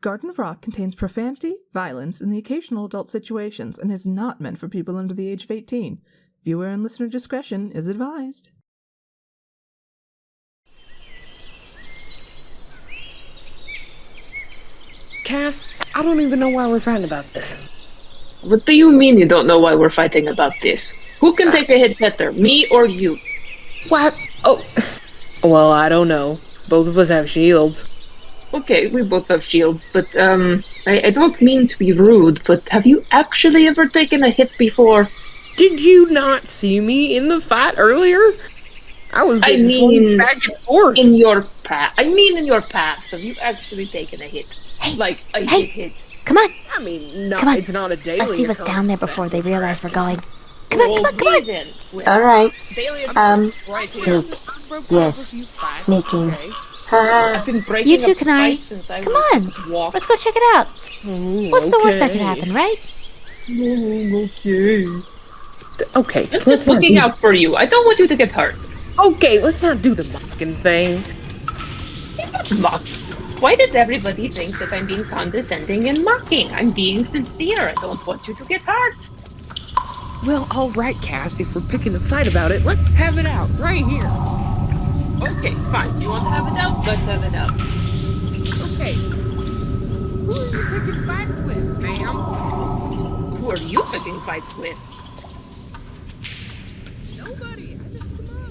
Garden of Rock contains profanity, violence, and the occasional adult situations, and is not meant for people under the age of 18. Viewer and listener discretion is advised. Cass, I don't even know why we're fighting about this. What do you mean you don't know why we're fighting about this? Who can take a hit better, me or you? What? Oh, well, I don't know. Both of us have shields. Okay, we both have shields, but I don't mean to be rude, but have you actually ever taken a hit before? Did you not see me in the fight earlier? I was getting swung back and forth. In your past. I mean in your past. Have you actually taken a hit? Hey, like a hit? Come on. I mean, no, Come on. it's not a daily. Let's see what's down there before they realize we're going. Come on. All right. Right Sneak. Yes. Sneaking. I've been breaking You too, up Kenari. fights since I Come was on. walking. Let's go check it out. What's the worst that could happen, right? Okay. I'm just looking out for you. I don't want you to get hurt. Okay, let's not do the mocking thing. Mock. Why does everybody think that I'm being condescending and mocking? I'm being sincere. I don't want you to get hurt. Well, alright, Cass, if we're picking a fight about it, let's have it out, right here. Okay, fine. You want to have it out? Let's have it out. Okay. Who are you picking fights with, ma'am? Who are you picking fights with? Nobody. I just come up.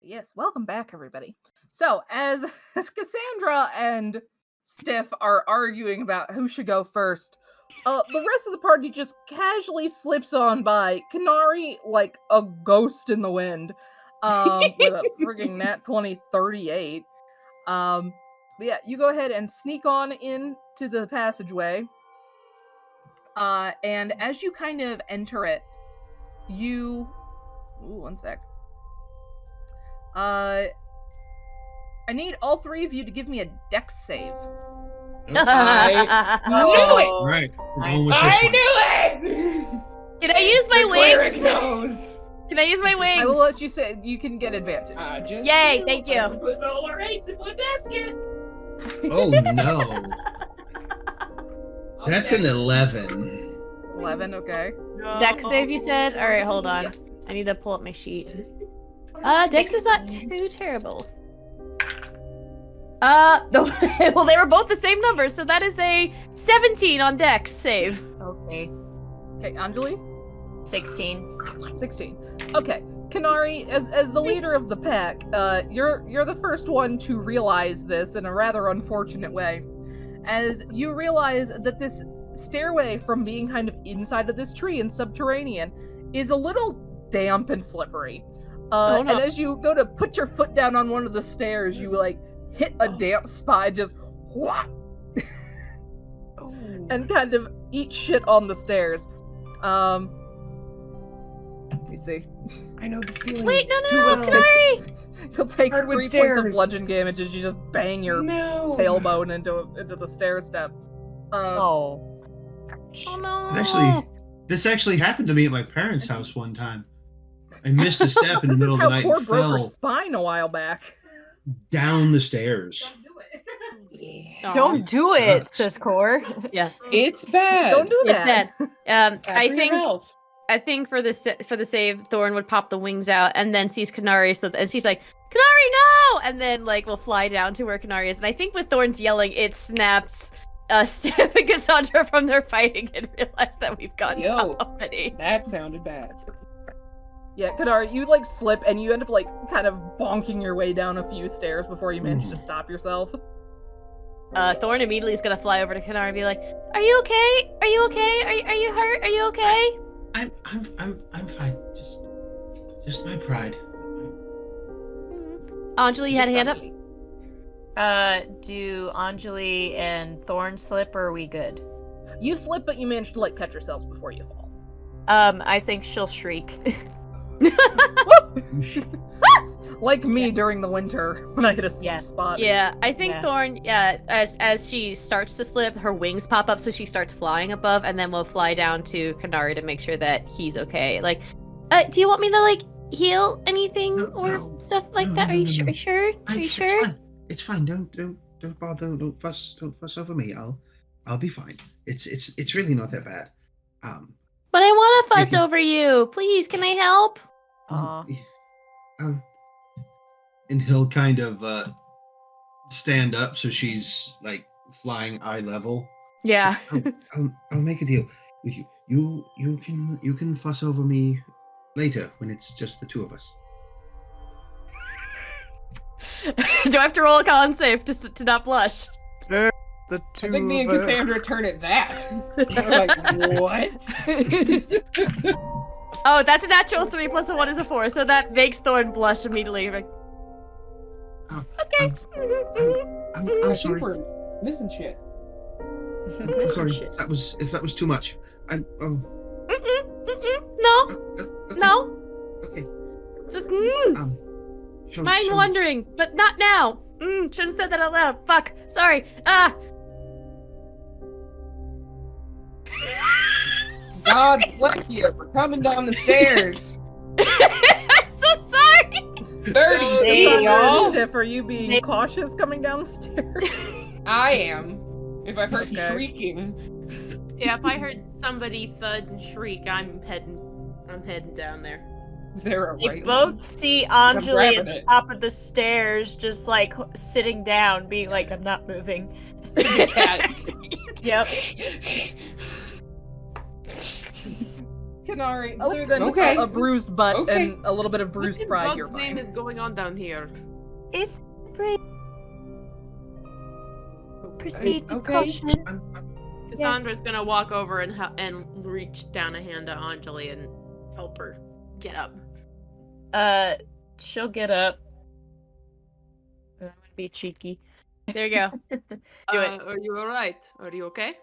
Yes, welcome back, everybody. So, as Cassandra and Steph are arguing about who should go first, the rest of the party just casually slips on by Kenari like a ghost in the wind, with a frigging nat 20 38. But yeah, you go ahead and sneak on into the passageway, and as you kind of enter it, you... Ooh, one sec. I need all three of you to give me a dex save. I knew it! Alright, we're going with this one. knew it! Can I use my wings? Knows. Can I use my wings? I will let you say you can get advantage. Yay, thank you. Put all our eggs in one basket. Oh no. That's an 11. 11, okay. Dex save, you said? Alright, hold on. Yes. I need to pull up my sheet. Dex is not too terrible. Well, they were both the same number, so that is a 17 on Dex save. Okay. Okay, Anjeli? 16. 16. Okay. Kenari, as the leader of the pack, you're the first one to realize this in a rather unfortunate way. As you realize that this stairway from being kind of inside of this tree and subterranean is a little damp and slippery. Oh, no. And as you go to put your foot down on one of the stairs, you like hit a damp spot, just whop, and kind of eat shit on the stairs. Let me see. I know this feeling. Wait, no, too well. Kenari! You'll take 3 Hardwood points stairs. of bludgeon damage as you just bang your tailbone into the stair step. Oh no. This actually happened to me at my parents' house one time. I missed a step in the middle of the night This is how and poor broke her fell spine a while back. down the stairs. Aw. Don't do it, Sucks. Siscor. Yeah, It's bad. Don't do it's that. bad. Bad for your health. I think for the save, Thorn would pop the wings out and then sees Kenari, and she's like, Kenari, no! And then like will fly down to where Kenari is. And I think with Thorn's yelling, it snaps Steph and Cassandra from their fighting and realize that we've gone down already. That sounded bad. Yeah, Kenari, you like slip and you end up like kind of bonking your way down a few stairs before you manage to stop yourself. Thorn immediately is gonna fly over to Kenari and be like, "Are you okay? Are you okay? Are you hurt? Are you okay?" I'm fine. Just my pride. Anjeli, you had a hand up? Do Anjeli and Thorn slip, or are we good? You slip, but you manage to like catch yourselves before you fall. I think she'll shriek. Like me during the winter when I hit a spot. Yeah, I think Thorn, as she starts to slip, her wings pop up, so she starts flying above, and then we'll fly down to Kenari to make sure that he's okay. Like, do you want me to like heal anything or stuff like that? Are you sure? Are you sure? It's fine. Don't bother. Don't fuss over me. I'll be fine. It's really not that bad. But I want to fuss over you. Please, can I help? And he'll kind of stand up so she's like flying eye level. Yeah. I'll make a deal with you. You can fuss over me later when it's just the two of us. Do I have to roll a con save just to not blush? I think me and Cassandra turn at that. I'm like, what? Oh, that's a natural 3 plus a 1 is a 4, so that makes Thorn blush immediately. Like, okay. I'm sorry. We're missing shit. I'm sorry. If that was too much. No. Okay. Just Mind wandering, but not now. Should have said that out loud. Fuck. Sorry. God bless you for coming down the stairs. I'm so sorry. 30 days, y'all. Stiff, are you being cautious coming down the stairs? I am. If I've heard shrieking. Yeah, if I heard somebody thud and shriek, I'm heading down there. Is there a They right both see Anjeli at grabbing the it. top of the stairs, just like sitting down, being like, "I'm not moving." The cat. Yep. Kenari, other than a bruised butt and a little bit of bruised pride, you're fine. What name is going on down here? It's proceed with Okay. caution. Cassandra's gonna walk over and reach down a hand to Anjeli and help her get up. She'll get up. I'm gonna be cheeky. There you go. Do it. Are you alright? Are you okay?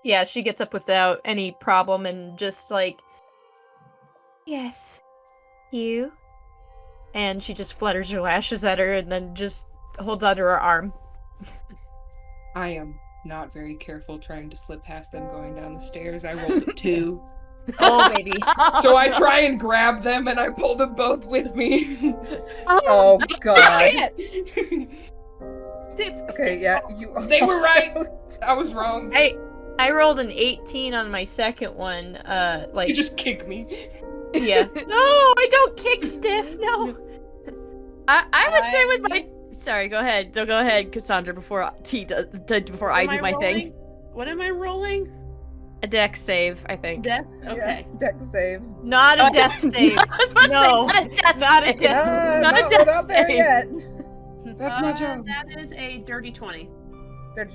Yeah, she gets up without any problem and just like, Yes. you. And she just flutters her lashes at her and then just holds onto her arm. I am not very careful trying to slip past them going down the stairs. I rolled a 2. Oh, baby. So I try and grab them and I pull them both with me. Oh god. Okay, yeah, They were right. I was wrong. I rolled an 18 on my second one. Like You just kick me. Yeah. No, I don't kick Stiff. No. I would say with my. Sorry, go ahead. Go ahead, Cassandra. Before I do my thing. What am I rolling? A dex save, I think. Death? Okay. Deck save. Not a death save. I was about No, to say, not a death save. Not a we're death not there save. yet. That's my job. That is a dirty 20.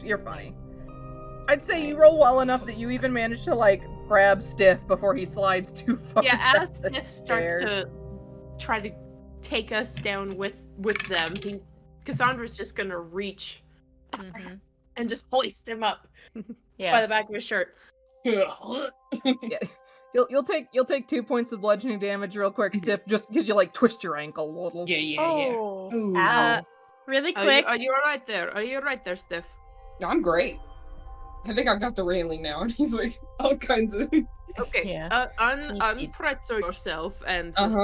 You're funny. I'd say you roll well enough that you even manage to like grab Stiff before he slides too far. Yeah, down as the Stiff starts stairs. to try to take us down with them, Cassandra's just gonna reach and just hoist him up by the back of his shirt. Yeah. You'll take 2 points of bludgeoning damage real quick, Stiff, just because you like twist your ankle a little. Yeah. Oh. Ooh. Really quick. Are you alright there? Are you alright there, Stiff? No, I'm great. I think I've got the railing now, and he's like all kinds of. Okay. Yeah. Unpressure yourself and just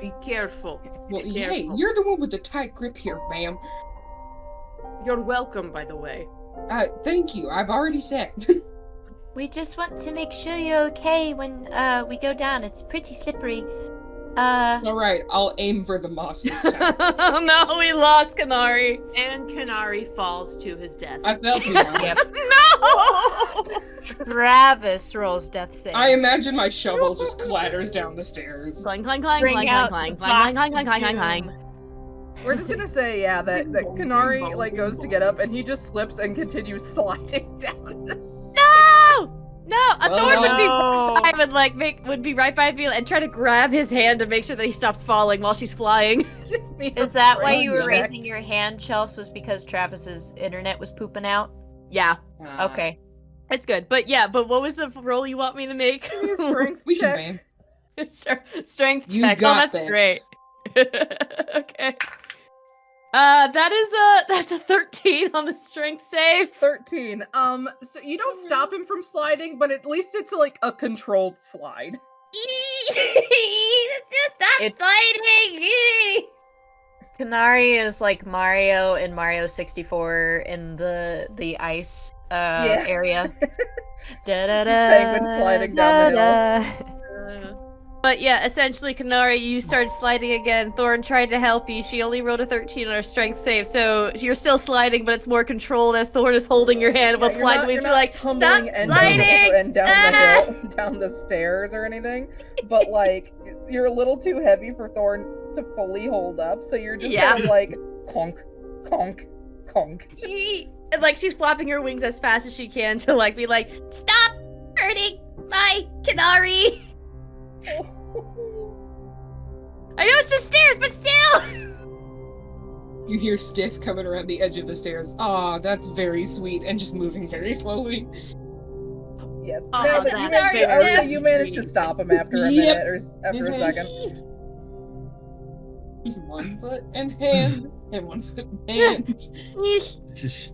be careful. Well, Be hey, careful. you're the one with the tight grip here, ma'am. You're welcome, by the way. Thank you. I've already said. We just want to make sure you're okay when we go down. It's pretty slippery. It's alright, I'll aim for the moss this time. Oh no, we lost Kenari. And Kenari falls to his death. I fell too long. No! Travis rolls death saves. I imagine my shovel just clatters down the stairs. Clang, clang, clang, Bring clang, out clang, the clang, clang, box clang, clang, of clang, clang. doom. We're just gonna say, yeah, that Kenari like goes to get up and he just slips and continues sliding down the stairs. No! A Thorn would be right by me and try to grab his hand to make sure that he stops falling while she's flying. Is that why you were Check. raising your hand, Chelsea? Was because Travis's internet was pooping out? Yeah, Okay. it's good. But what was the roll you want me to make? Strength We can check. ban. Sure. Strength You check. got Oh, that's this. great. Okay. That's a 13 on the strength save. 13. So you don't stop him from sliding, but at least it's like a controlled slide. Stop sliding! Kenari is like Mario in Mario 64 in the ice area. Penguin sliding down the hill. But yeah, essentially, Kenari, you started sliding again. Thorn tried to help you. She only rolled a 13 on her strength save, so you're still sliding, but it's more controlled as Thorn is holding your hand with flying wings. Be like, stop tumbling and sliding! and down the hill, down the stairs or anything. But like, you're a little too heavy for Thorn to fully hold up, so you're just kind of like conk, conk, conk. And like she's flapping her wings as fast as she can to like be like, stop hurting my Kenari! I know it's just stairs, but still! You hear Stiff coming around the edge of the stairs. Aw, that's very sweet, and just moving very slowly. Yes. Oh, Yeah, but that's sorry, Steph. you managed to stop him after a Yep. minute or after a second. Just 1 foot and hand, and 1 foot and hand. Just,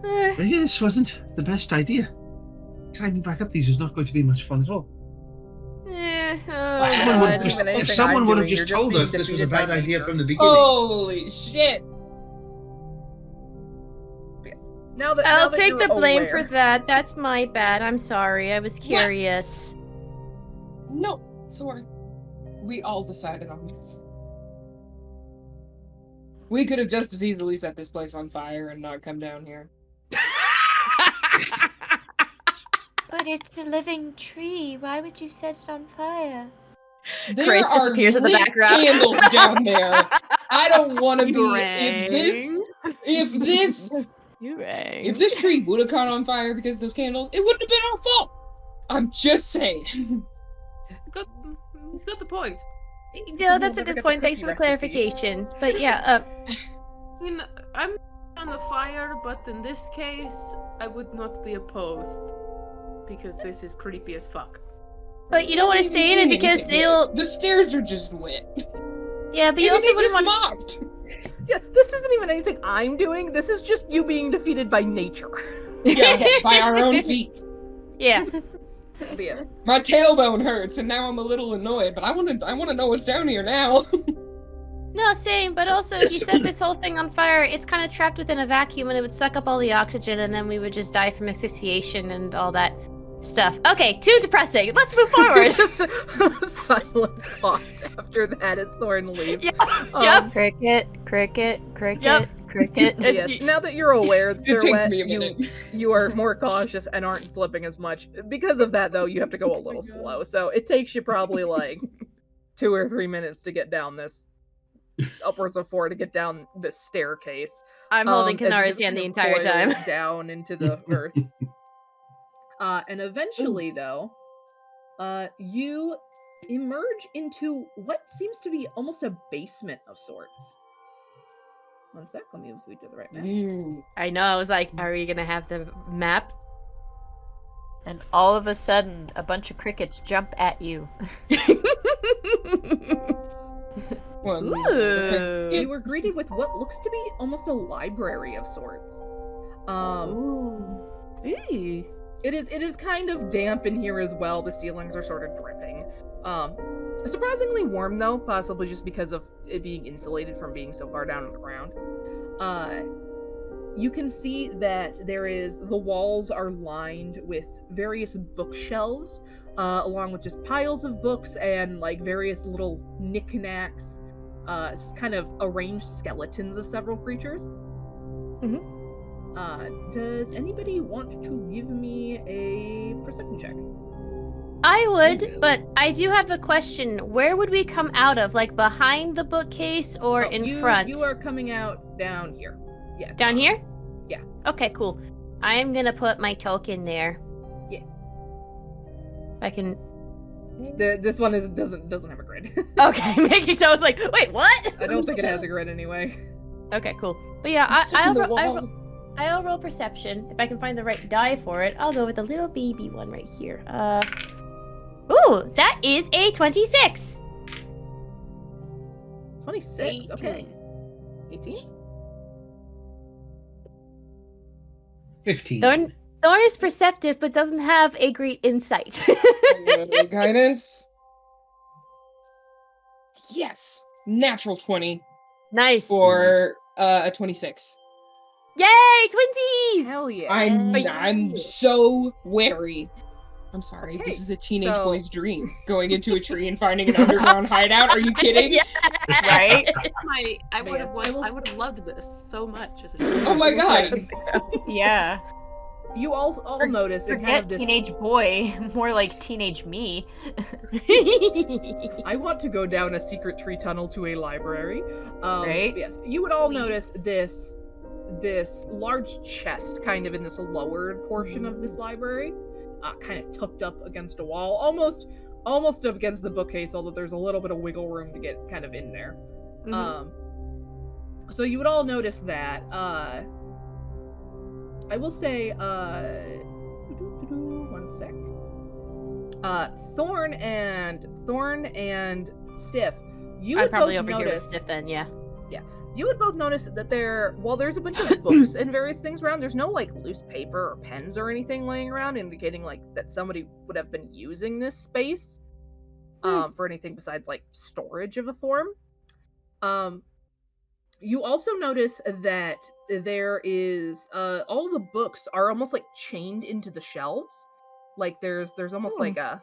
maybe this wasn't the best idea. Climbing back up these is not going to be much fun at all. Someone would have just- If someone would have just told us this was a bad idea from the beginning. Holy shit! Now that I'll that take you're the blame aware- for that. That's my bad. I'm sorry. I was curious. No, Thorn. We all decided on this. We could have just as easily set this place on fire and not come down here. But it's a living tree. Why would you set it on fire? There Kratos are disappears in the lit background. candles down there. I don't want to be. Grang. If this tree would have caught on fire because of those candles, it wouldn't have been our fault. I'm just saying. He's got the point. No, that's a Never good get point. the Thanks for the cookie recipe. clarification. But yeah, I mean, I'm on the fire, but in this case, I would not be opposed. Because this is creepy as fuck. but you don't want to stay in it because they'll. The stairs are just wet. Yeah, but you Maybe also they wouldn't just want. mocked. Yeah, this isn't even anything I'm doing. This is just you being defeated by nature. Yeah, by our own feet. Yeah. Yes. My tailbone hurts, and now I'm a little annoyed. But I want to know what's down here now. No, same. But also, if you set this whole thing on fire, it's kind of trapped within a vacuum, and it would suck up all the oxygen, and then we would just die from asphyxiation and all that stuff. Okay, too depressing. Let's move forward. Just silent pause after that as Thorn leaves. Yep. Cricket, cricket, cricket, Yep. cricket. Yes. Now that you're aware that they're takes wet, me a minute. you are more cautious and aren't slipping as much. Because of that, though, you have to go a little slow. So it takes you probably like 2 or 3 minutes to get down this, upwards of 4 to get down this staircase. I'm holding as you Kenari's just hand the kind of entire coil time. down into the earth. And eventually, though, you emerge into what seems to be almost a basement of sorts. One sec, let me move we do the right map. I know. I was like, are we gonna have the map? And all of a sudden, a bunch of crickets jump at you. Ooh. You were greeted with what looks to be almost a library of sorts. Ooh. It is kind of damp in here as well. The ceilings are sort of dripping. Surprisingly warm though, possibly just because of it being insulated from being so far down on the ground. You can see that the walls are lined with various bookshelves, along with just piles of books and like various little knickknacks, kind of arranged skeletons of several creatures. Mm-hmm. Does anybody want to give me a perception check? I would, but I do have a question. Where would we come out of? Like behind the bookcase or in front? You are coming out down here. Yeah. Down here? Yeah. Okay, cool. I am gonna put my token there. Yeah. If I can. This one doesn't have a grid. Okay, making so I was like, wait, what? I don't think it has a grid anyway. Okay, cool. But yeah, I'll roll perception. If I can find the right die for it, I'll go with the little baby one right here. Ooh, that is a 26. 26. Okay. 18. 15. Thorn is perceptive, but doesn't have a great insight. Guidance. Yes, natural 20. Nice. For a 26. Yay, twinsies! Hell yeah. I'm so wary. I'm sorry, Okay, this is a teenage boy's dream. Going into a tree and finding an underground hideout. Are you kidding? Yeah. Right? I would have loved this so much as a Oh my god. Yeah. You all notice it kind Forget of this. teenage boy, more like teenage me. I want to go down a secret tree tunnel to a library. Right? Yes. You would all notice this large chest kind of in this lower portion of this library, kind of tucked up against a wall, almost up against the bookcase, although there's a little bit of wiggle room to get kind of in there. Mm-hmm. So you would all notice that. I will say, one sec. Thorn and Stiff, you would I'm probably both over here with notice. Stiff then, yeah. You would both notice that while there's a bunch of books and various things around, there's no like loose paper or pens or anything laying around, indicating like that somebody would have been using this space for anything besides like storage of a form. You also notice that there is all the books are almost like chained into the shelves. Like there's almost like a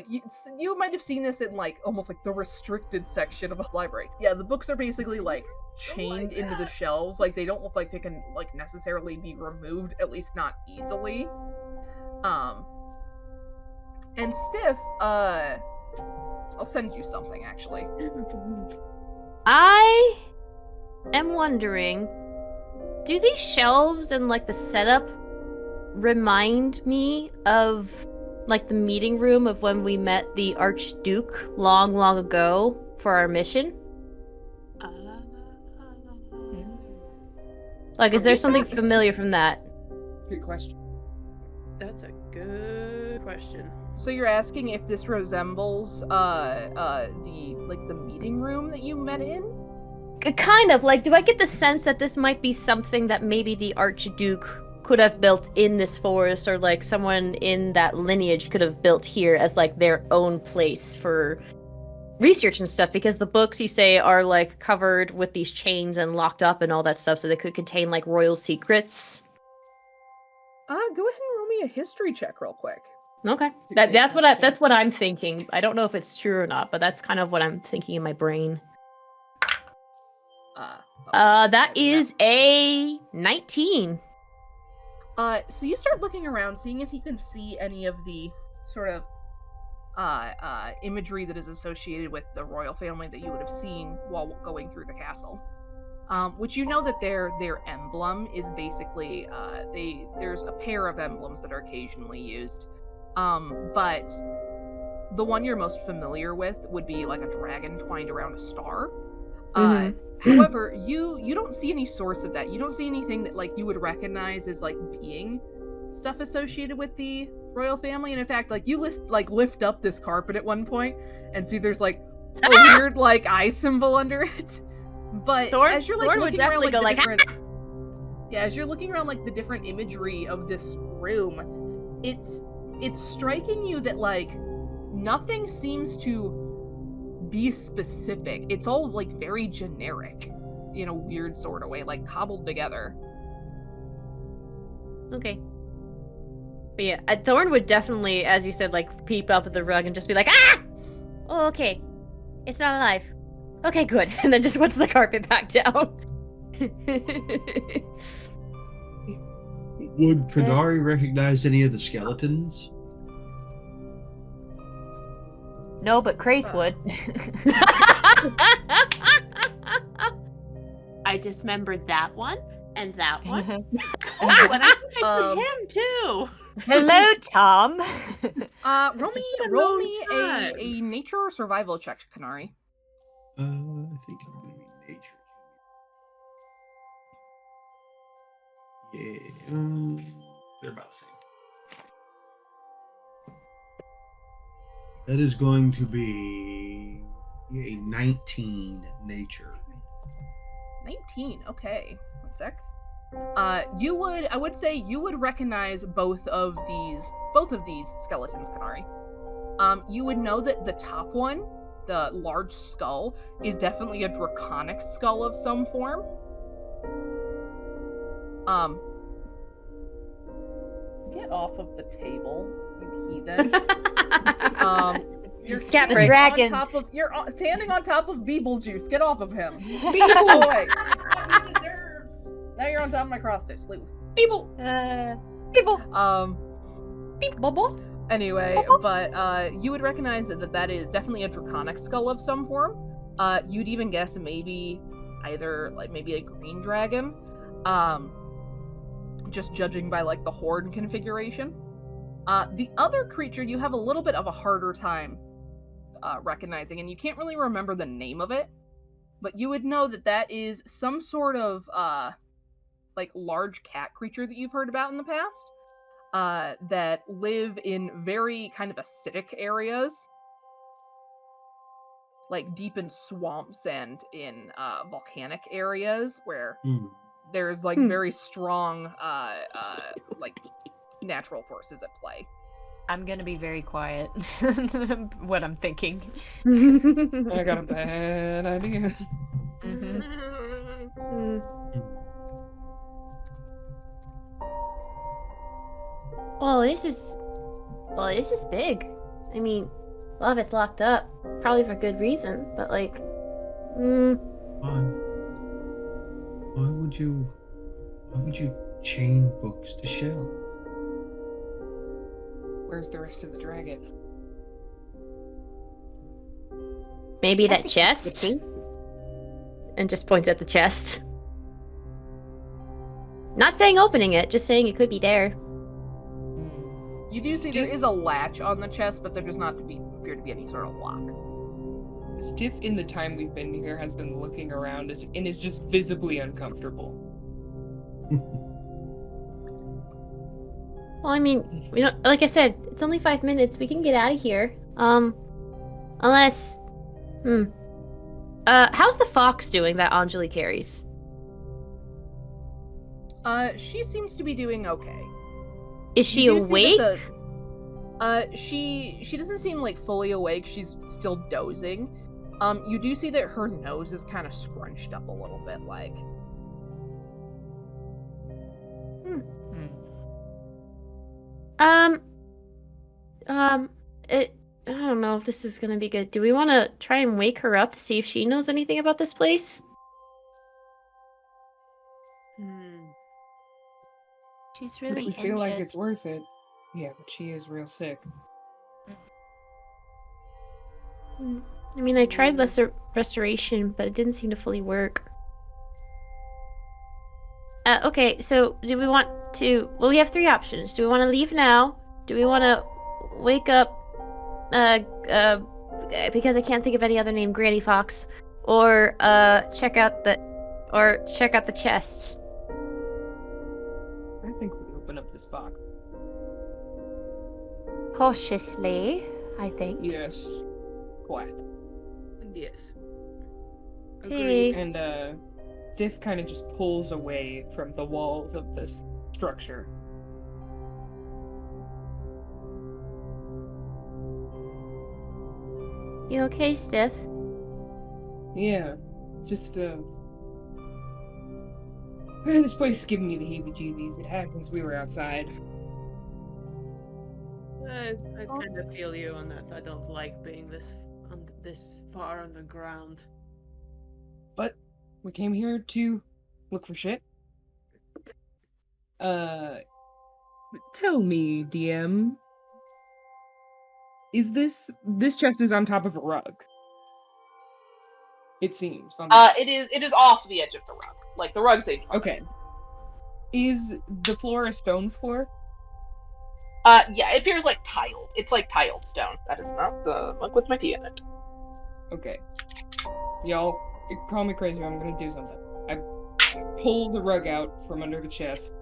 you might have seen this in like almost like the restricted section of a library. Yeah, the books are basically like chained into the shelves. Like they don't look like they can like necessarily be removed, at least not easily. And Stiff, I'll send you something actually. I am wondering, do these shelves and like the setup remind me of like the meeting room of when we met the Archduke long ago for our mission? Like, is there something familiar from that? Good question. That's a good question. So you're asking if this resembles the meeting room that you met in? Kind of. Like, do I get the sense that this might be something that maybe the Archduke could have built in this forest, or like someone in that lineage could have built here as like their own place for research and stuff, because the books you say are like covered with these chains and locked up and all that stuff, so they could contain like royal secrets. Go ahead and roll me a history check real quick. Okay. That's what I'm thinking. I don't know if it's true or not, but that's kind of what I'm thinking in my brain. That is a 19. So you start looking around, seeing if you can see any of the sort of imagery that is associated with the royal family that you would have seen while going through the castle. Which you know that their emblem is basically there's a pair of emblems that are occasionally used. But the one you're most familiar with would be like a dragon twined around a star. However, you don't see any source of that. You don't see anything that like you would recognize as like being stuff associated with the royal family. And in fact, like you lift up this carpet at one point and see there's like a weird like eye symbol under it. But Thorn, as you're like Thorn looking would definitely around, go like, like, Yeah, as you're looking around like the different imagery of this room, it's striking you that like nothing seems to be specific. It's all like very generic in a weird sort of way, like cobbled together. Okay. But yeah, Thorn would definitely, as you said, like peep up at the rug and just be like, ah! Oh, okay. It's not alive. Okay, good. And then just puts the carpet back down. Would Kenari recognize any of the skeletons? No, but Kraith would. I dismembered that one and that one. Oh, and I think I put him too. Hello, Tom. Roll me a nature or survival check, Kenari. I think I'm gonna be nature. Yeah, they're about the same. That is going to be a 19 nature. 19, okay. 1 sec. I would say you would recognize both of these skeletons, Kenari. You would know that the top one, the large skull, is definitely a draconic skull of some form. Get off of the table, you heathen. You're dragon. You're standing on top of Beetlejuice. Get off of him. Beeble! Boy. Now you're on top of my cross stitch. Leave. People. Bubble. Anyway, but you would recognize that is definitely a draconic skull of some form. You'd even guess maybe either maybe a green dragon. Just judging by like the horn configuration. The other creature you have a little bit of a harder time recognizing, and you can't really remember the name of it, but you would know that is some sort of like large cat creature that you've heard about in the past, that live in very kind of acidic areas, like deep in swamps and in volcanic areas where there's like very strong like natural forces at play. I'm gonna be very quiet. What I'm thinking. I got a bad idea. Well, this is big. I mean, a lot of it's locked up, probably for good reason. But like, Why would you chain books to shelves? Where's the rest of the dragon? maybe that chest. And just points at the chest. Not saying opening it, just saying it could be there. You do see there is a latch on the chest, but there does not appear to be any sort of lock. Stiff, in the time we've been here, has been looking around and is just visibly uncomfortable. Well, I mean, we don't. Like I said, it's only 5 minutes. We can get out of here. Unless, how's the fox doing that Anjeli carries? She seems to be doing okay. Is she awake? She doesn't seem like fully awake. She's still dozing. You do see that her nose is kind of scrunched up a little bit, like. I don't know if this is gonna be good. Do we want to try and wake her up to see if she knows anything about this place? She's really If we feel like it's worth it. Yeah, but she is real sick. I mean, I tried restoration, but it didn't seem to fully work. Okay, so do we want to... Well, we have 3 options. Do we want to leave now? Do we want to wake up... because I can't think of any other name, Granny Fox. Or, check out the chest. I think we open up this box. Cautiously, I think. Yes. Quiet. Yes. Okay. And, Stiff kind of just pulls away from the walls of this structure. You okay, Stiff? Yeah, just, this place is giving me the heebie-jeebies. It has since we were outside. I kind of feel you on that. I don't like being this far underground. But we came here to look for shit. Tell me, DM, is this chest is on top of a rug? It seems. It is off the edge of the rug. Like, the rug's a rug. Okay. Is the floor a stone floor? Yeah, it appears like tiled. It's like tiled stone. That is not the mug with my tea in it. Okay. Y'all, call me crazy, I'm gonna do something. I pull the rug out from under the chest.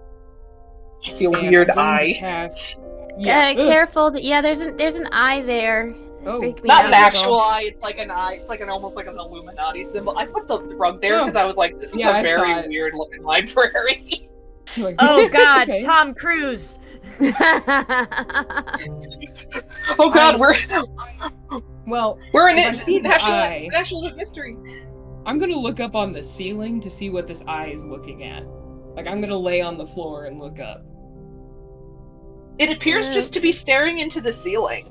You see a weird eye. Careful. Yeah, there's an eye there. Oh, not an actual eye. It's like an eye. It's like almost like an Illuminati symbol. I put the rug there because I was like, this is a very weird looking library. Like, oh God, okay. Tom Cruise. Oh God, we're an actual mystery. I'm gonna look up on the ceiling to see what this eye is looking at. Like, I'm gonna lay on the floor and look up. It appears just to be staring into the ceiling.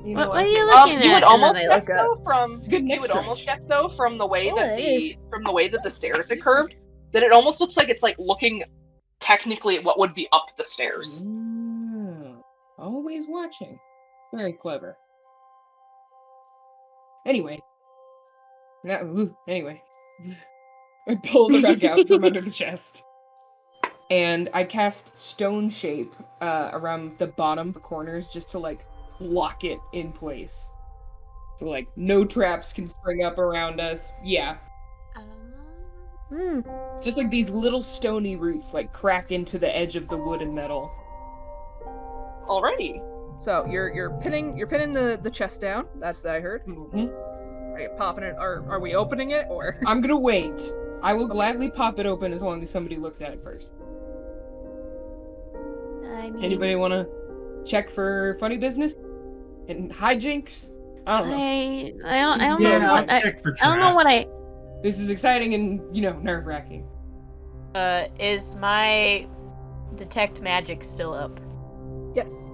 What are you looking at? You would almost guess though from the way that the stairs are curved, that it almost looks like it's like looking technically at what would be up the stairs. Always watching. Very clever. Anyway. I pull the rug out from under the chest. And I cast Stone Shape around the bottom corners just to, like, lock it in place. So, like, no traps can spring up around us. Yeah. Just like these little stony roots, like, crack into the edge of the wood and metal. Alrighty. So you're pinning the chest down. That's what I heard. Mm-hmm. Are you popping it? Are we opening it or? I'm gonna wait. I will gladly pop it open as long as somebody looks at it first. Anybody want to check for funny business and hijinks? I don't know. I don't know what I. This is exciting and nerve-wracking. Is my detect magic still up? Yes.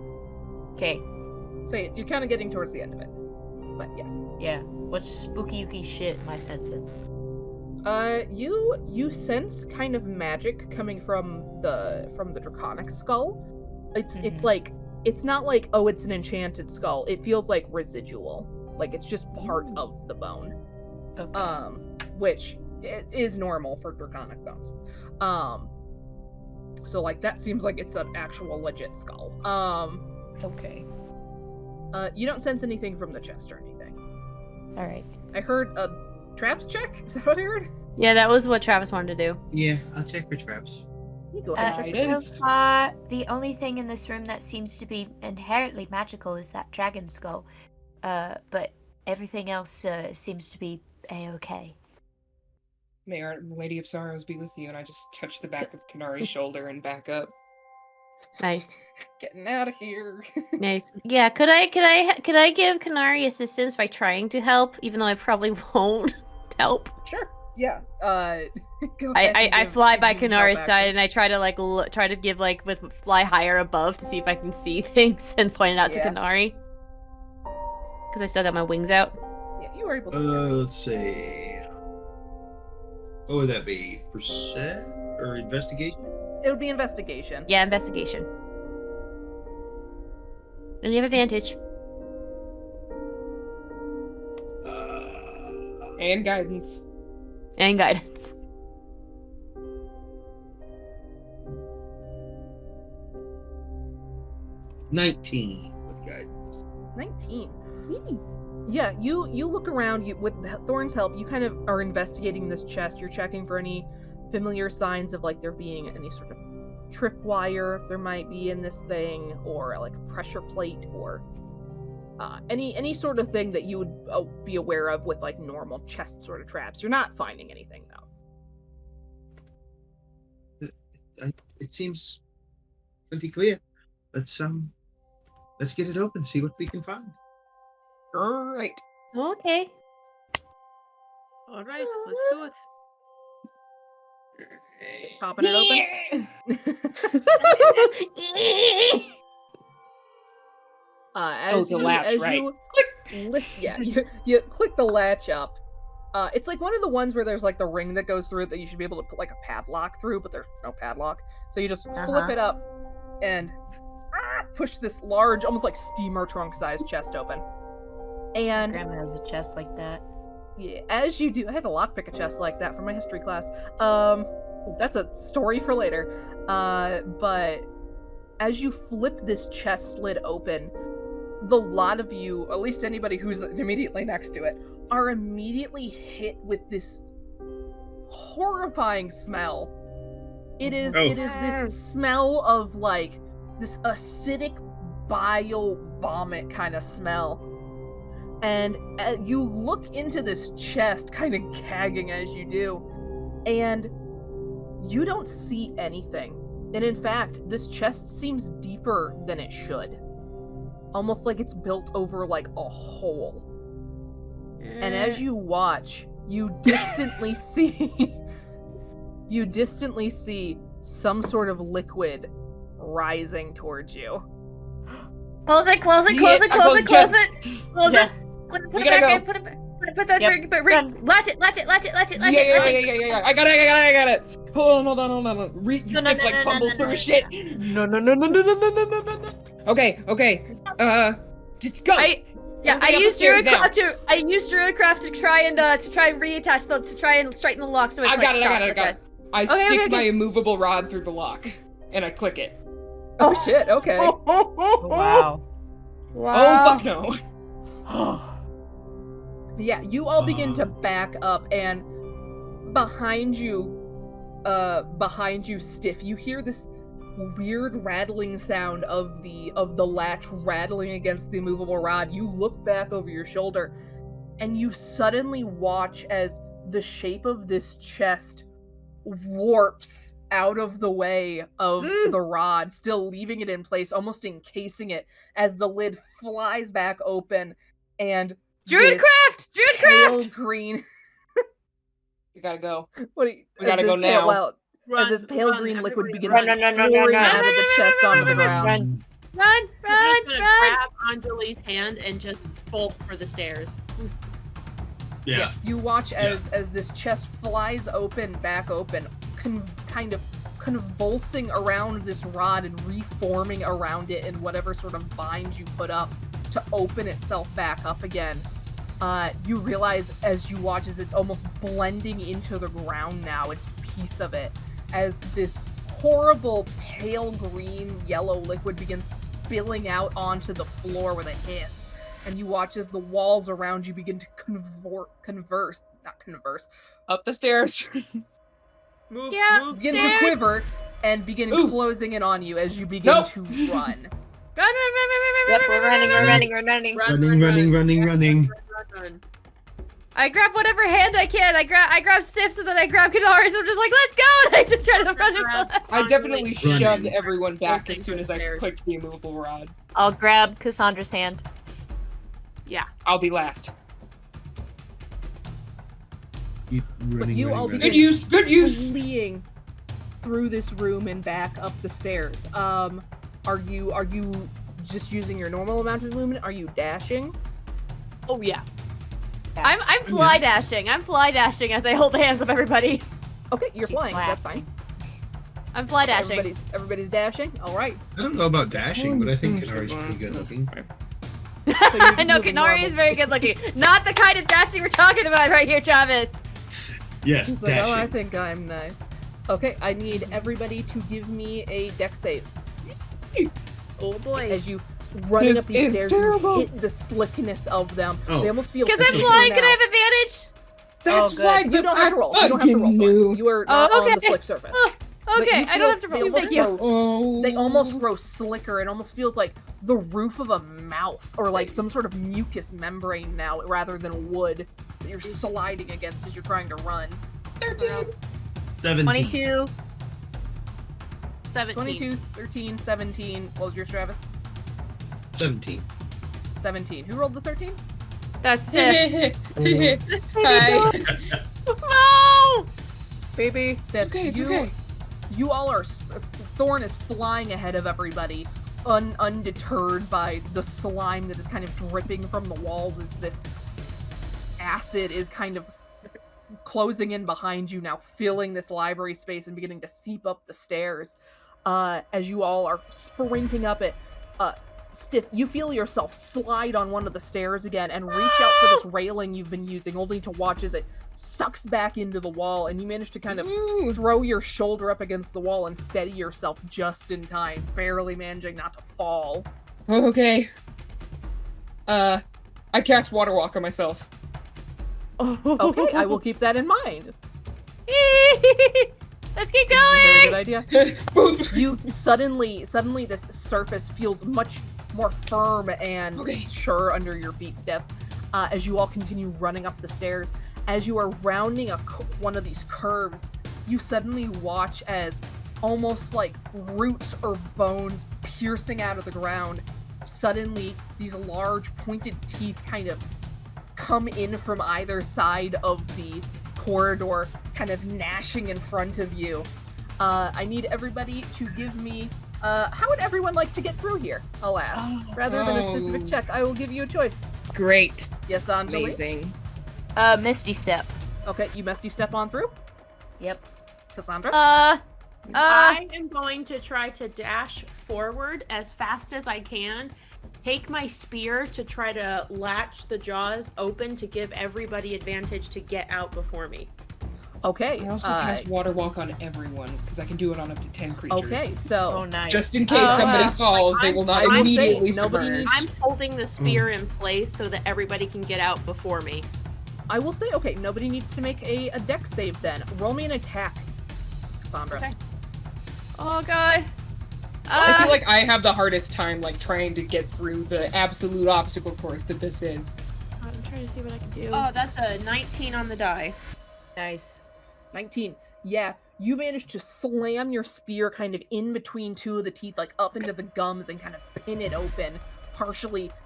Okay. So you're kind of getting towards the end of it, but yes. Yeah. What spooky shit am I sensing? You sense kind of magic coming from the draconic skull. It's like, it's not like, oh, it's an enchanted skull. It feels like residual, like it's just part of the bone. Okay. Which is normal for draconic bones. So like that seems like it's an actual legit skull. Okay. You don't sense anything from the chest or anything. All right. I heard a traps check. Is that what I heard? Yeah, that was what Travis wanted to do. Yeah, I'll check for traps. You go ahead. So far, the only thing in this room that seems to be inherently magical is that dragon skull. But everything else seems to be a-okay. May our Lady of Sorrows be with you, and I just touch the back of Kenari's shoulder and back up. Nice. Getting out of here. Nice. Yeah, could I give Kenari assistance by trying to help, even though I probably won't help? Sure. Yeah. I fly by Kenari's side and I try to give fly higher above to see if I can see things and point it out to Kenari. Because I still got my wings out. Yeah, you were able to. Let's see. What would that be? Percent or investigation? It would be investigation. Yeah, investigation. And you have advantage. And guidance. And guidance. $19 with guidance. 19. Yeah, you look around. With Thorn's help, you kind of are investigating this chest. You're checking for any familiar signs of like there being any sort of tripwire there might be in this thing, or like a pressure plate, or Any sort of thing that you would be aware of with like normal chest sort of traps. You're not finding anything though. It seems pretty clear. Let's get it open, see what we can find. All right. Okay. All right, let's do it. Popping it open. As the latch, right? You click the latch up. It's like one of the ones where there's like the ring that goes through it that you should be able to put like a padlock through, but there's no padlock. So you just flip it up and push this large, almost like steamer trunk sized chest open. And Grandma has a chest like that. Yeah, as you do, I had to lockpick a chest like that from my history class. That's a story for later. But as you flip this chest lid open, the lot of you, at least anybody who's immediately next to it, are immediately hit with this horrifying smell. It is this smell of like this acidic bile vomit kind of smell. And you look into this chest, kind of gagging as you do, and you don't see anything. And in fact, this chest seems deeper than it should. Almost like it's built over like a hole. And as you watch, you distantly see some sort of liquid rising towards you. Close it. We gotta go. Put that ring. Latch it. Yeah. I got it. Hold on. Stiff like fumbles through shit. No. Okay. Just go. I used Druidcraft to try and reattach them, to try and straighten the lock so it's I got stopped. it. I stick my immovable rod through the lock and I click it. Oh shit, okay. Wow. Oh fuck no. Yeah, you all begin to back up, and behind you, Stiff, you hear this weird rattling sound of the latch rattling against the immovable rod. You look back over your shoulder, and you suddenly watch as the shape of this chest warps out of the way of the rod, still leaving it in place, almost encasing it, as the lid flies back open, and Druidcraft! pale green. We gotta go. We gotta go now. Well, as this pale green liquid begins pouring out of the chest onto the ground. Run! Grab Anjeli's hand and just bolt for the stairs. Yeah. You watch as this chest flies back open, kind of convulsing around this rod and reforming around it in whatever sort of binds you put up to open itself back up again. You realize as you watch as it's almost blending into the ground now, it's a piece of it, as this horrible pale green yellow liquid begins spilling out onto the floor with a hiss. And you watch as the walls around you begin to Up the stairs. Begin to quiver and begin closing in on you as you begin to run. Yep, we're running. I grab whatever hand I can. I grab Stiffs and then I grab Kenari, so I'm just like, let's go! And I just try to run it. I definitely shoved everyone back as soon as I clicked the immovable rod. I'll grab Cassandra's hand. Yeah. I'll be last. Keep running, you all Good use. Fleeing through this room and back up the stairs. Are you just using your normal amount of movement? Are you dashing? Oh yeah. I'm fly dashing. I'm fly dashing as I hold the hands of everybody. Okay, you're flying, so that's fine. I'm fly dashing. Everybody's dashing? Alright. I don't know about dashing, but I think Kenari's pretty good looking. I know, Kenari is very good looking. Not the kind of dashing we're talking about right here, Travis. Yes, He's dashing. like, I think I'm nice. Okay, I need everybody to give me a dex save. Oh boy. As you running up these stairs, you hit the slickness of them. Oh. They almost feel Because I'm flying, can I have advantage? That's why you don't have to roll. You don't have to roll. You are not on the slick surface. Okay, I don't have to roll. Thank you. They almost grow slicker. It almost feels like the roof of a mouth or like some sort of mucus membrane now rather than wood that you're sliding against as you're trying to run. 13. 17. 22. 17. 22, 13, 17. What was yours, Travis? 17. 17. Who rolled the 13? That's it. Hi. No! Baby. Steph, you all are... Thorn is flying ahead of everybody, undeterred by the slime that is kind of dripping from the walls as this acid is kind of closing in behind you now, filling this library space and beginning to seep up the stairs. As you all are sprinting up it, Stiff, you feel yourself slide on one of the stairs again and reach out for this railing you've been using, only to watch as it sucks back into the wall, and you manage to kind of throw your shoulder up against the wall and steady yourself just in time, barely managing not to fall. Okay. I cast Water Walk on myself. Okay, I will keep that in mind. Let's keep Very going! good idea. You suddenly this surface feels much more firm and sure under your feet, Steph, as you all continue running up the stairs. As you are rounding one of these curves, you suddenly watch as almost like roots or bones piercing out of the ground. Suddenly, these large pointed teeth kind of come in from either side of the corridor, kind of gnashing in front of you. I need everybody to give me... how would everyone like to get through here, I'll ask. Rather than a specific check, I will give you a choice. Great. Yes, Anjeli? Amazing. Misty Step. Okay, you Misty Step on through? Yep. Cassandra? I am going to try to dash forward as fast as I can, take my spear to try to latch the jaws open to give everybody advantage to get out before me. Okay. I also cast Water Walk on everyone, because I can do it on up to 10 creatures. Okay, so... Oh, nice. Just in case somebody falls, they will not immediately submerge. I'm holding the spear in place so that everybody can get out before me. I will say, okay, nobody needs to make a dex save then. Roll me an attack, Cassandra. Okay. Oh, God. I feel like I have the hardest time, like, trying to get through the absolute obstacle course that this is. I'm trying to see what I can do. Oh, that's a 19 on the die. Nice. 19. Yeah, you managed to slam your spear kind of in between two of the teeth, like up into the gums, and kind of pin it open.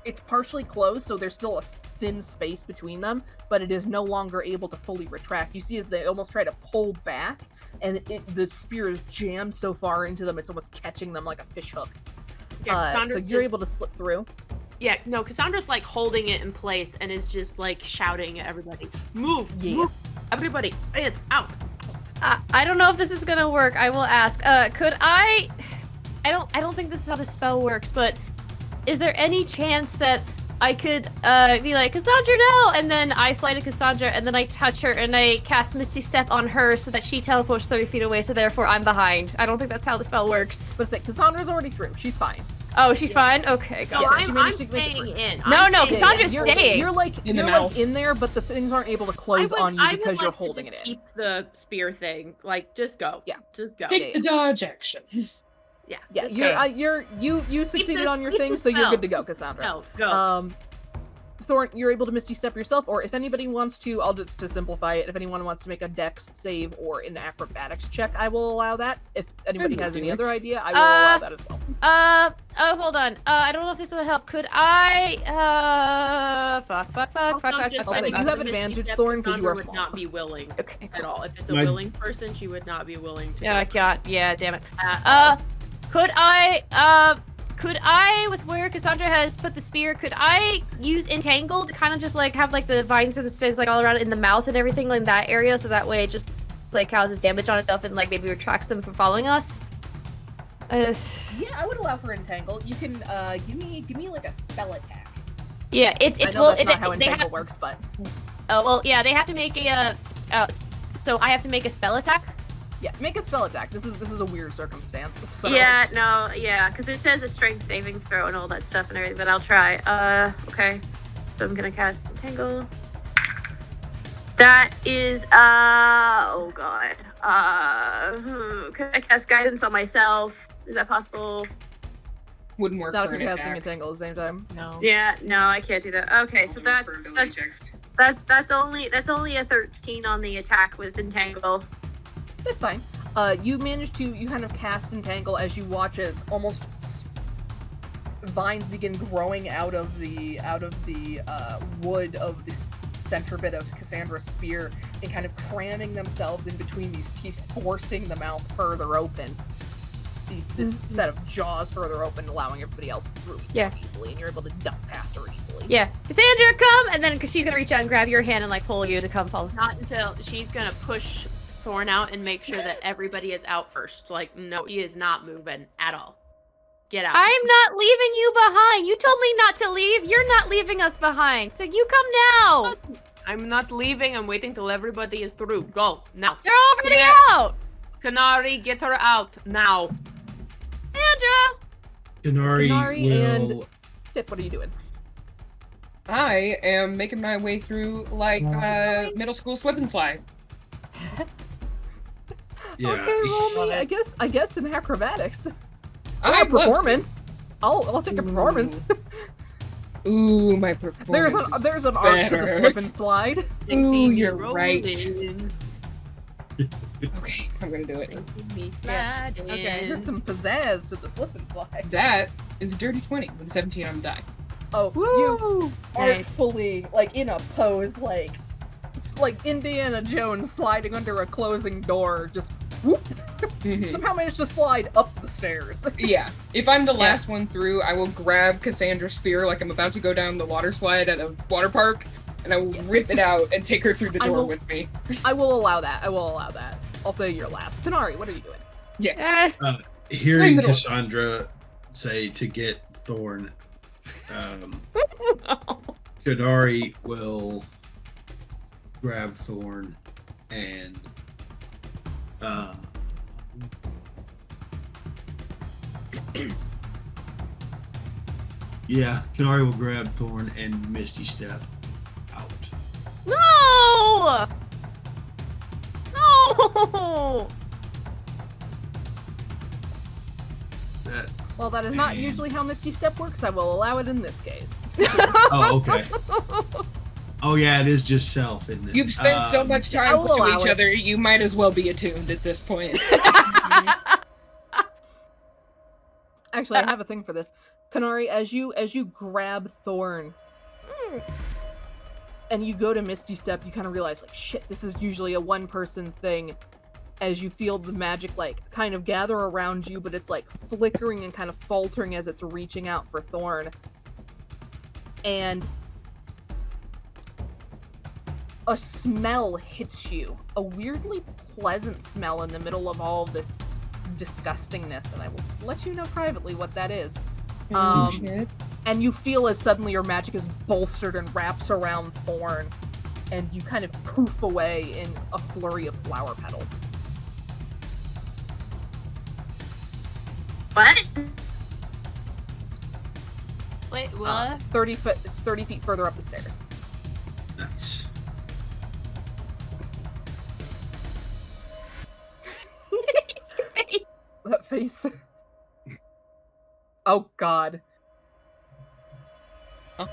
It's partially closed, so there's still a thin space between them, but it is no longer able to fully retract. You see as they almost try to pull back, and the spear is jammed so far into them, it's almost catching them like a fish hook. Yeah, so you're able to slip through. Yeah, no, Cassandra's like holding it in place and is just like shouting at everybody, move, move, everybody, in, out. I don't know if this is gonna work. I will ask. Could I don't think this is how the spell works, but is there any chance that I could be like, Cassandra, no! And then I fly to Cassandra, and then I touch her, and I cast Misty Step on her so that she teleports 30 feet away, so therefore I'm behind. I don't think that's how the spell works. But it's Cassandra's already through. She's fine. Oh, she's fine? Okay, got it. I'm staying in. No, Cassandra's staying. You're like in there, but the things aren't able to close on you because you're holding it in. Keep the spear thing. Like, just go. Yeah. Just go. Take the dodge action. Yeah. You succeeded on your thing, so you're good to go, Cassandra. No, go. Thorn, you're able to Misty Step yourself, or if anybody wants to, I'll just to simplify it, if anyone wants to make a dex save or an acrobatics check, I will allow that. If anybody has any other idea, I will allow that as well. Hold on. I don't know if this will help. Could I, fuck. You have advantage, Thorn, because you are small. Would not be willing okay, at all. If it's a willing person, she would not be willing to. Yeah, damn it. Could I, with where Cassandra has put the spear, could I use Entangle to kind of just like have like the vines of the spins like all around in the mouth and everything in that area, so that way it just like causes damage on itself and like maybe retracts them from following us? Yeah, I would allow for Entangle. You can give me like a spell attack. Yeah, it's I know that's not how Entangle works, but oh well, yeah, they have to make a so I have to make a spell attack. Yeah, make a spell attack. This is a weird circumstance. So. Yeah, because it says a strength saving throw and all that stuff and everything, but I'll try. Okay. So I'm gonna cast Entangle. That is, oh god. Could I cast guidance on myself? Is that possible? Wouldn't work Not for if an you're casting attack. Entangle at the same time. No. Yeah, no, I can't do that. Okay, so that's only a 13 on the attack with Entangle. That's fine. You kind of cast Entangle as you watch as almost vines begin growing out of the wood of this center bit of Cassandra's spear and kind of cramming themselves in between these teeth, forcing the mouth further open. This set of jaws further open, allowing everybody else through easily, and you're able to duck past her easily. Yeah, Cassandra, come! And then she's gonna reach out and grab your hand and like pull you to come follow. Not until she's gonna push Thorn out and make sure that everybody is out first. Like, no, he is not moving at all. Get out. I'm not leaving you behind. You told me not to leave. You're not leaving us behind. So you come now. I'm not leaving. I'm waiting till everybody is through. Go now. You're already out. Kenari, get her out now. Sandra. Kenari will... and Stiff, what are you doing? I am making my way through like middle school slip and slide. Yeah. Okay, roll me. I guess in acrobatics. I performance. I'll take a performance. Ooh, my performance. There's an art to the slip and slide. Ooh, you're right. Okay, I'm gonna do it. Yeah. Okay, there's some pizzazz to the slip and slide. That is a dirty 20 with a 17 on the die. Oh, you artfully, like in a pose, like Indiana Jones sliding under a closing door, just whoop. Somehow managed to slide up the stairs. Yeah, if I'm the last one through, I will grab Cassandra's spear like I'm about to go down the water slide at a water park, and I will rip it out and take her through the door with me. I will allow that. I'll say you're last. Kenari, what are you doing? Yes. Hearing Cassandra say to get Thorn, Kenari will grab Thorn and Kenari will grab Thorn and Misty Step out. No! No! That is not usually how Misty Step works. I will allow it in this case. Oh, okay. Oh yeah, it is just self, isn't it? You've spent so much time to each other, you might as well be attuned at this point. Actually, I have a thing for this. Kenari, as you grab Thorn and you go to Misty Step, you kind of realize, like, shit, this is usually a one-person thing. As you feel the magic, like, kind of gather around you, but it's, like, flickering and kind of faltering as it's reaching out for Thorn. And a smell hits you. A weirdly pleasant smell in the middle of all of this disgustingness, and I will let you know privately what that is. And you feel as suddenly your magic is bolstered and wraps around Thorn, and you kind of poof away in a flurry of flower petals. What? Wait, what? 30 feet further up the stairs. Nice. That face. Oh god. Oh.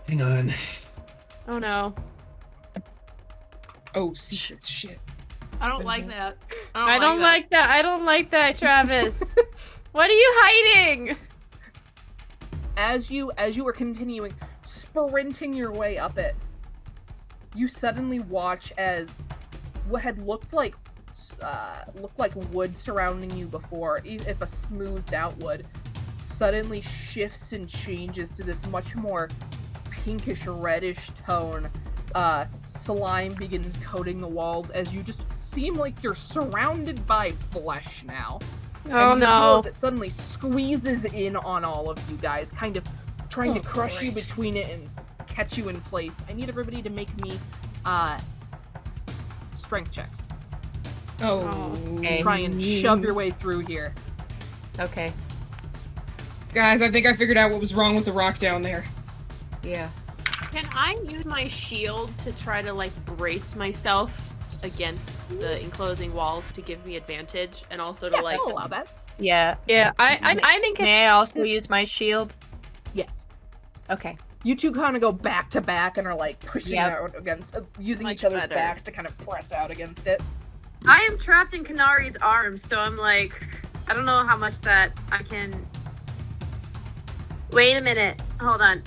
Hang on. Oh no. Oh, secrets, shit. I don't like that. I don't like that. I don't like that, Travis. What are you hiding? As you were continuing, sprinting your way up it, you suddenly watch as what had looked like wood surrounding you before, if a smoothed out wood, suddenly shifts and changes to this much more pinkish reddish tone. Slime begins coating the walls as you just seem like you're surrounded by flesh now. Oh no. It suddenly squeezes in on all of you guys, kind of trying to crush you between it and catch you in place. I need everybody to make me strength checks. Okay. Try and shove your way through here. Okay. Guys, I think I figured out what was wrong with the rock down there. Yeah. Can I use my shield to try to, like, brace myself? against the enclosing walls to give me advantage, and also to like. I'll allow that. Yeah. Yeah, I'm in. May I also use my shield? Yes. Okay. You two kind of go back to back and are like pushing out against, using Much each other's better. backs to kind of press out against it. I am trapped in Kenari's arms, so I'm like, I don't know how much that I can. Wait a minute. Hold on.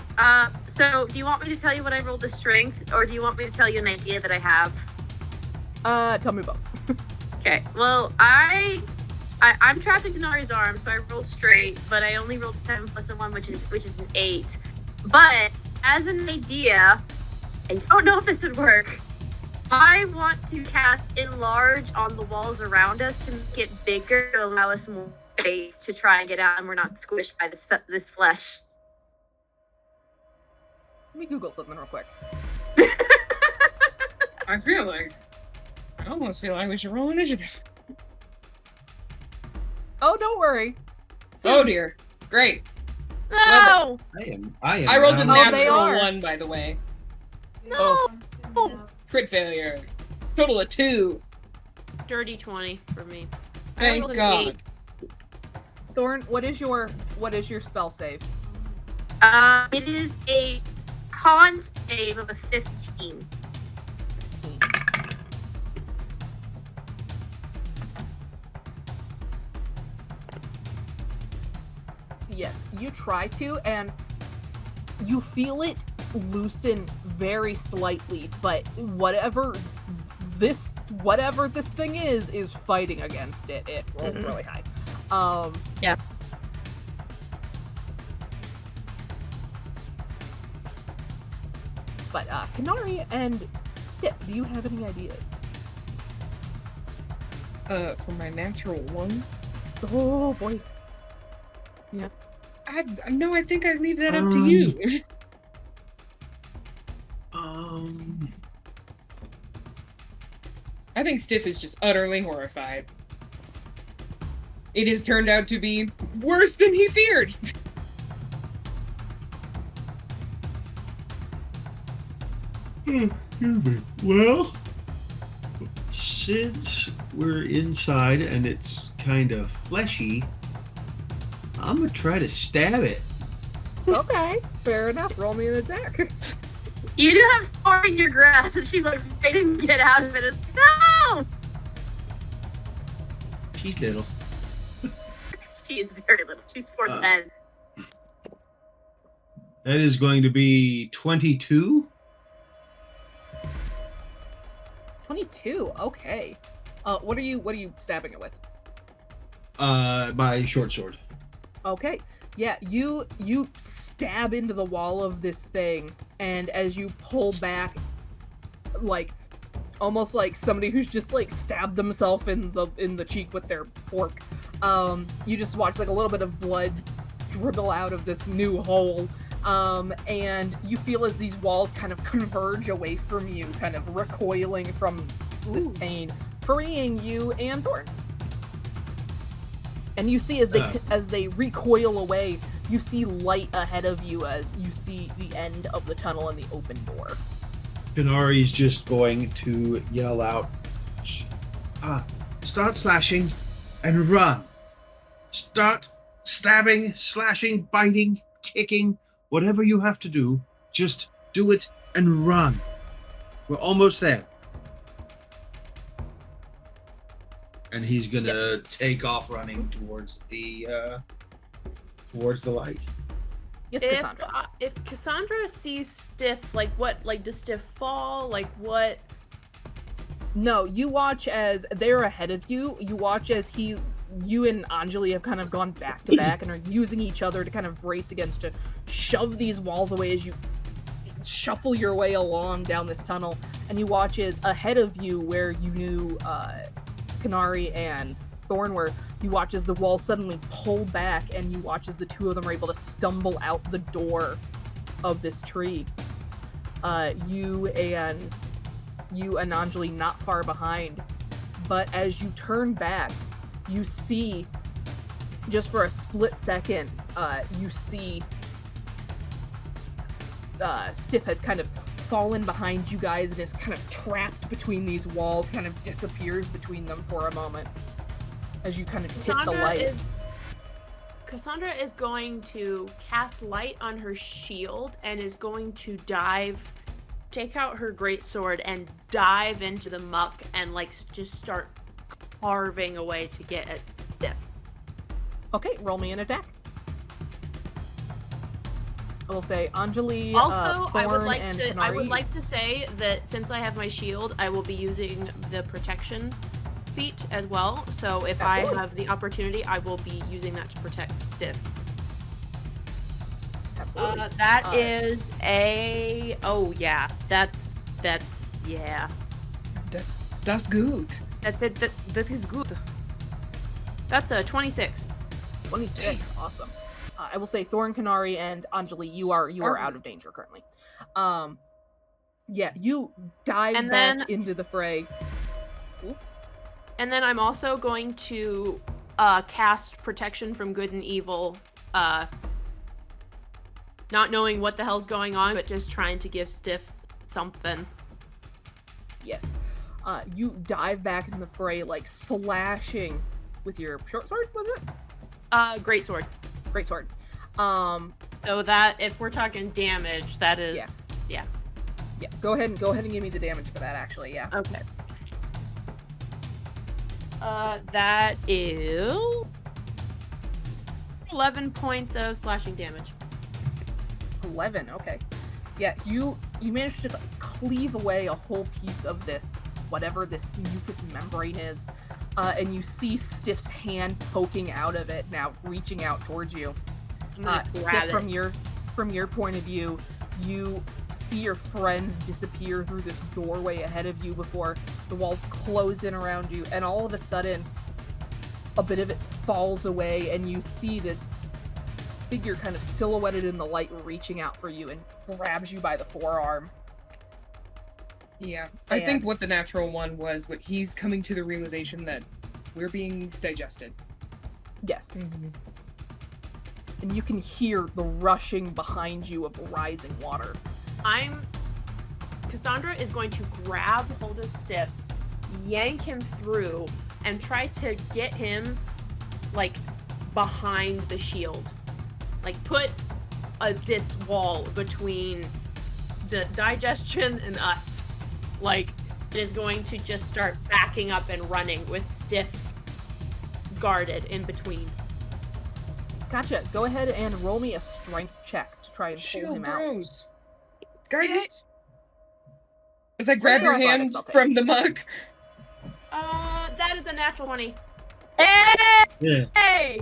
So do you want me to tell you what I rolled the strength, or do you want me to tell you an idea that I have? Tell me both. Okay. Well, I'm trapped in Kenari's arms, so I rolled straight, but I only rolled 7 plus 1, which is an 8. But as an idea, I don't know if this would work. I want to cast Enlarge on the walls around us to make it bigger to allow us more space to try and get out, and we're not squished by this flesh. Let me Google something real quick. I almost feel like we should roll initiative. Oh, don't worry. Oh dear. Great. No! I rolled a now- they natural are. 1, by the way. No! Crit failure. Total of 2. Dirty 20 for me. Thank rolled an God. Thorn, what is your spell save? It is a con save of a 15. Yes, you try to, and you feel it loosen very slightly, but whatever this thing is fighting against it. It rolled really high. Yeah. But Kenari and Stiff, do you have any ideas? For my natural 1? Oh boy. I think I leave that up to you. I think Stiff is just utterly horrified. It has turned out to be worse than he feared. Well, since we're inside and it's kind of fleshy, I'm gonna try to stab it. Okay, fair enough. Roll me an attack. You do have Thorn in your grasp, and she's like trying to get out of it. It's, no! She's little. She is very little. She's 4'10". That is going to be 22. 22. Okay. What are you stabbing it with? My short sword. Okay. Yeah, you stab into the wall of this thing, and as you pull back, like almost like somebody who's just like stabbed themselves in the cheek with their fork, you just watch like a little bit of blood dribble out of this new hole, and you feel as these walls kind of converge away from you, kind of recoiling from this pain, freeing you and Thorn. And you see as they recoil away, you see light ahead of you as you see the end of the tunnel and the open door. Kenari's just going to yell out, start slashing and run. Start stabbing, slashing, biting, kicking, whatever you have to do, just do it and run. We're almost there. And he's gonna take off running towards the light. Yes, Cassandra. If Cassandra sees Stiff, like what? Like does Stiff fall? Like what? No, you watch as they're ahead of you. You watch as you and Anjeli have kind of gone back to back and are using each other to kind of brace against to shove these walls away as you shuffle your way along down this tunnel. And you watch as ahead of you, where you knew Kenari and Thorn were, you watch as the walls suddenly pull back, and you watch as the two of them are able to stumble out the door of this tree. You and Anjeli not far behind, but as you turn back, you see, just for a split second, you see Stiff has kind of fallen behind you guys and is kind of trapped between these walls, kind of disappears between them for a moment as you kind of hit the light. Cassandra is going to cast light on her shield and is going to take out her greatsword and dive into the muck and like just start carving away to get at Stiff. Okay, roll me an attack. I will say Anjeli, also, Thorn, I would like to say that since I have my shield, I will be using the protection feat as well. So if I have the opportunity, I will be using that to protect Stiff. Absolutely. That is a. Oh yeah, that's yeah. That's good. That is good. That's a 26. 26, awesome. I will say Thorn, Kenari, and Anjeli, you are out of danger currently. Yeah, you dive back into the fray. Oop. And then I'm also going to cast Protection from Good and Evil, not knowing what the hell's going on, but just trying to give Stiff something. Yes. You dive back in the fray, like slashing with your short sword, was it? Great sword. Great sword. So that, if we're talking damage, that is, yeah. Go ahead and give me the damage for that, actually, yeah. Okay. That is 11 points of slashing damage. 11, okay. Yeah, you managed to cleave away a whole piece of this, whatever this mucus membrane is, and you see Stiff's hand poking out of it now, reaching out towards you. Stiff, from your point of view, you see your friends disappear through this doorway ahead of you before the walls close in around you, and all of a sudden, a bit of it falls away, and you see this figure kind of silhouetted in the light reaching out for you and grabs you by the forearm. Yeah, I think what the natural one was, but he's coming to the realization that we're being digested. Yes. And you can hear the rushing behind you of rising water. Cassandra is going to grab hold of Stiff, yank him through, and try to get him, like, behind the shield. Like, put this wall between the digestion and us. Like, it is going to just start backing up and running with Stiff guarded in between. Gotcha. Go ahead and roll me a strength check to try and pull him out. Guidance. As I grab your hand from the mug. That is a natural 20. Hey!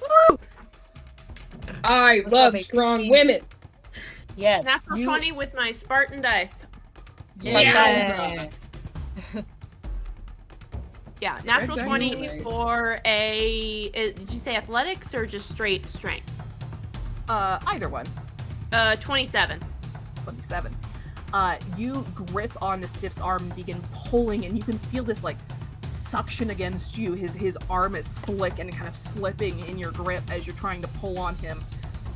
Woo! I love strong women. Yes. Natural 20 with my Spartan dice. Yeah. Yeah, natural 20 for a... Did you say athletics or just straight strength? Either one. 27. 27. You grip onto Stiff's arm and begin pulling, and you can feel this, like, suction against you. His arm is slick and kind of slipping in your grip as you're trying to pull on him.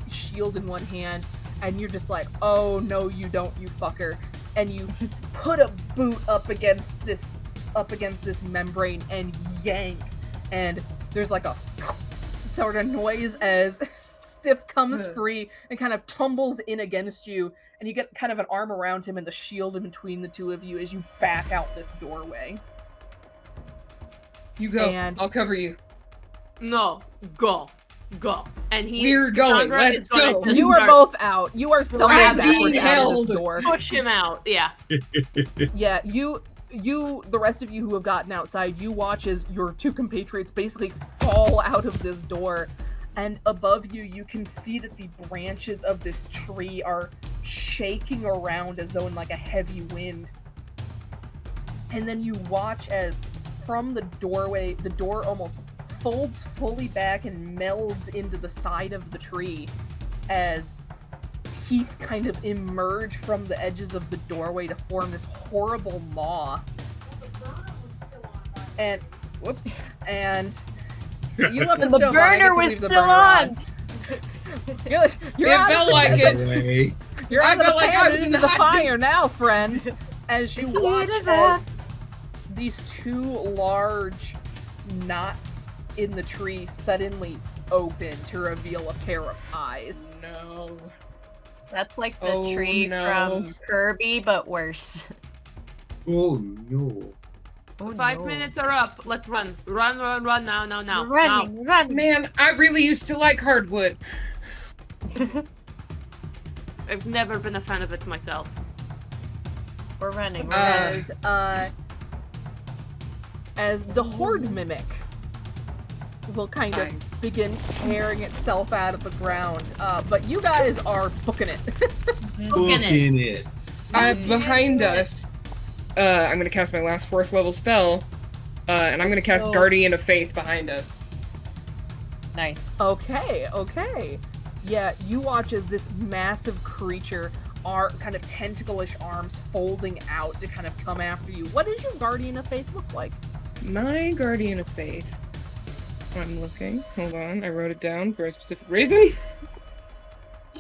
Shield in one hand, and you're just like, oh, no, you don't, you fucker. And you put a boot up against this membrane and yank, and there's like a sort of noise as Stiff comes free and kind of tumbles in against you, and you get kind of an arm around him and the shield in between the two of you as you back out this doorway. You go. I'll cover you. No, go. And we're going. Let's go. You are both out. You are stumbling backwards out of this door. Push him out. Yeah. Yeah. You, the rest of you who have gotten outside, you watch as your two compatriots basically fall out of this door, and above you, you can see that the branches of this tree are shaking around as though in like a heavy wind. And then you watch as from the doorway, the door almost folds fully back and melds into the side of the tree as teeth kind of emerge from the edges of the doorway to form this horrible maw. And whoops, and you left the burner was still on. You're It felt like it. Away. You're I out of felt the like I pan was in into the the hot seat. fire now, friends. As you watch as these two large knots in the tree suddenly open to reveal a pair of eyes. No. That's like the tree no. from Kirby, but worse. Oh no. Oh, 5 no. minutes are up. Let's run. Run now, now. Running, running. Man, I really used to like hardwood. I've never been a fan of it myself. We're running. As the horde mimic will kind of begin tearing itself out of the ground, but you guys are booking it. Booking it. Behind us, I'm gonna cast my last 4th level spell, and I'm gonna cast Guardian of Faith behind us. Nice. Okay. Yeah, you watch as this massive creature are kind of tentacle-ish arms folding out to kind of come after you. What does your Guardian of Faith look like? My Guardian of Faith. I'm looking. Hold on, I wrote it down for a specific reason.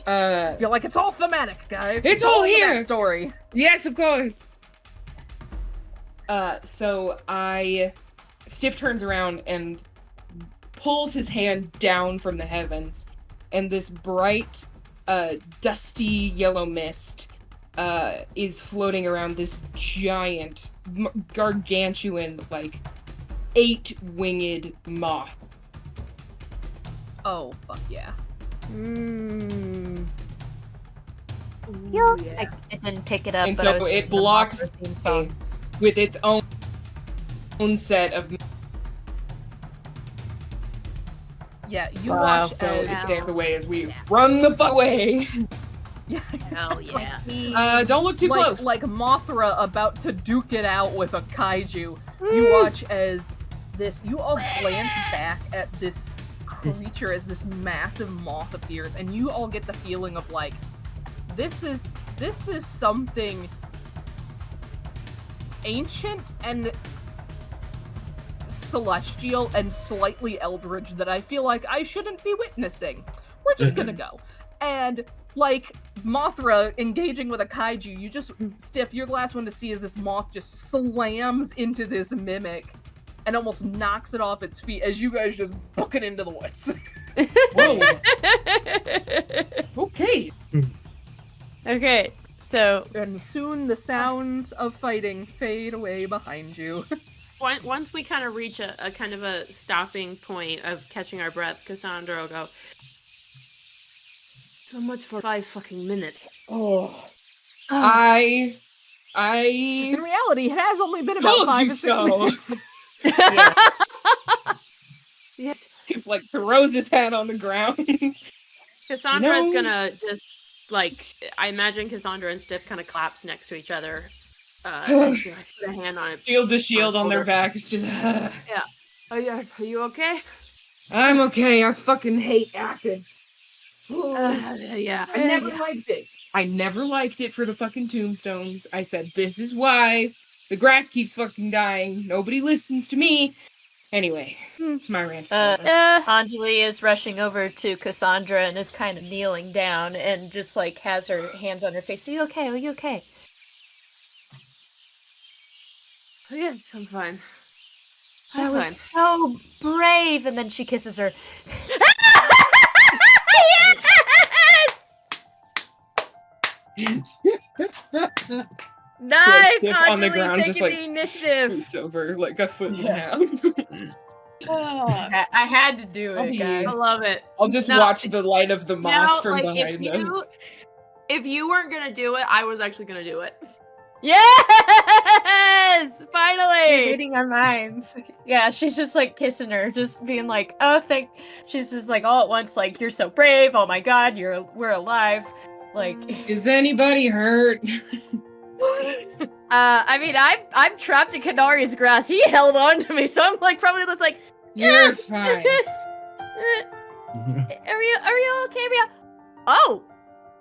You're like, it's all thematic, guys. It's all in the here! backstory. Yes, of course! So Stiff turns around and pulls his hand down from the heavens, and this bright, dusty yellow mist is floating around this giant, gargantuan, like, 8-winged moth. Oh, fuck yeah. Mmm. I didn't pick it up, And but so I was it thinking the blocks monster theme song. with its own set of... Yeah, you Wow, watch so as... it's there the way as we run the fuck away. Hell yeah. Don't look too close. Like Mothra about to duke it out with a kaiju. You watch as you all glance back at this creature as this massive moth appears, and you all get the feeling of like, this is something ancient and celestial and slightly eldritch that I feel like I shouldn't be witnessing. We're just gonna go. And like Mothra engaging with a kaiju, you just Stiff, you're the last one to see as this moth just slams into this mimic and almost knocks it off its feet as you guys just book it into the woods. Whoa. Okay. Okay, so And soon the sounds of fighting fade away behind you. Once we kind of reach a kind of a stopping point of catching our breath, Cassandra will go, so much for 5 fucking minutes. Oh. In I reality, it has only been about Told 5 you or 6 so. minutes. Yes. Steve, like, throws his head on the ground. Cassandra is No. gonna just, like, I imagine Cassandra and Stiff kind of collapse next to each other. And she, like, put a hand on it. Shield to shield on their shoulder. backs. Just, Oh, yeah. Are you okay? I'm okay. I fucking hate acid. Yeah. I never liked it. I never liked it for the fucking tombstones. I said, this is why the grass keeps fucking dying. Nobody listens to me. Anyway, my rant is over. Anjeli is rushing over to Cassandra and is kind of kneeling down and just like has her hands on her face. Are you okay? Are you okay? Yes, I'm fine. That I'm was so brave. And then she kisses her. nice, Stiff on the Anjeli ground, taking just, like, the initiative. Scoots over like a foot and a half. I had to do it, guys. I love it. I'll just Now- watch the light of the moth Now, from like, behind us. if you weren't gonna do it, I was actually gonna do it. Yes, You're finally. reading our minds. Yeah, she's just like kissing her, just being like, "Oh, thank." She's just like all at once, like, "You're so brave. Oh my God, we're alive." Like, Is anybody hurt? I mean, I'm trapped in Kenari's grass. He held on to me, so I'm like probably just like, You're fine. are you okay, Mia? Oh.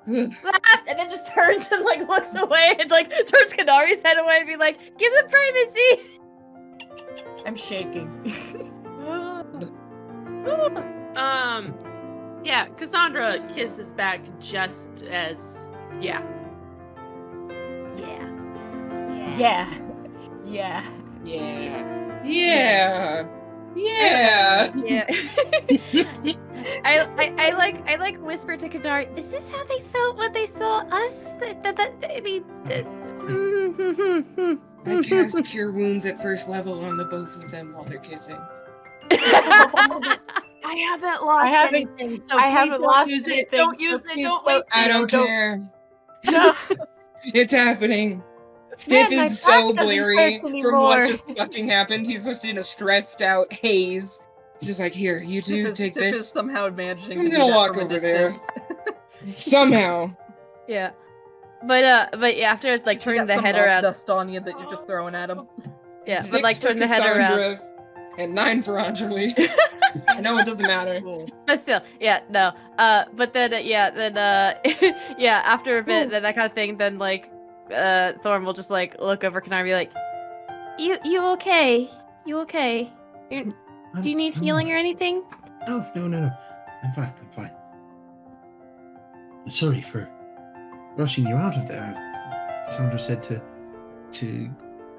And then just turns and like looks away and like turns Kenari's head away and be like, give them privacy. I'm shaking. Yeah, Cassandra kisses back just as yeah. Yeah. I like whisper to Kenari. Is this how they felt when they saw us? I cast Cure Wounds at first level on the both of them while they're kissing. I haven't lost anything, so I haven't lost use anything. it. Don't so use it. please Don't wait. I don't care. It's happening. Stiff Man, my is so back doesn't bleary hurt from anymore. what just fucking happened. He's just in a stressed out haze. He's just like, here, you two take Sif is this. somehow managing I'm to do gonna that walk from a over there. distance. Somehow. Yeah. But yeah, after it's like You turning got the some head moth around. dust on you that you're just throwing at him. Yeah, 6 but like for turn the head around. Cassandra and 9 for Anjeli. I know it doesn't matter. But still, yeah, no. But then yeah, after a bit, then that kind of thing, then like Thorn will just like look over Kenari and be like, You okay? You okay? Do you need healing or anything? Oh, no. I'm fine. I'm sorry for rushing you out of there. Cassandra said to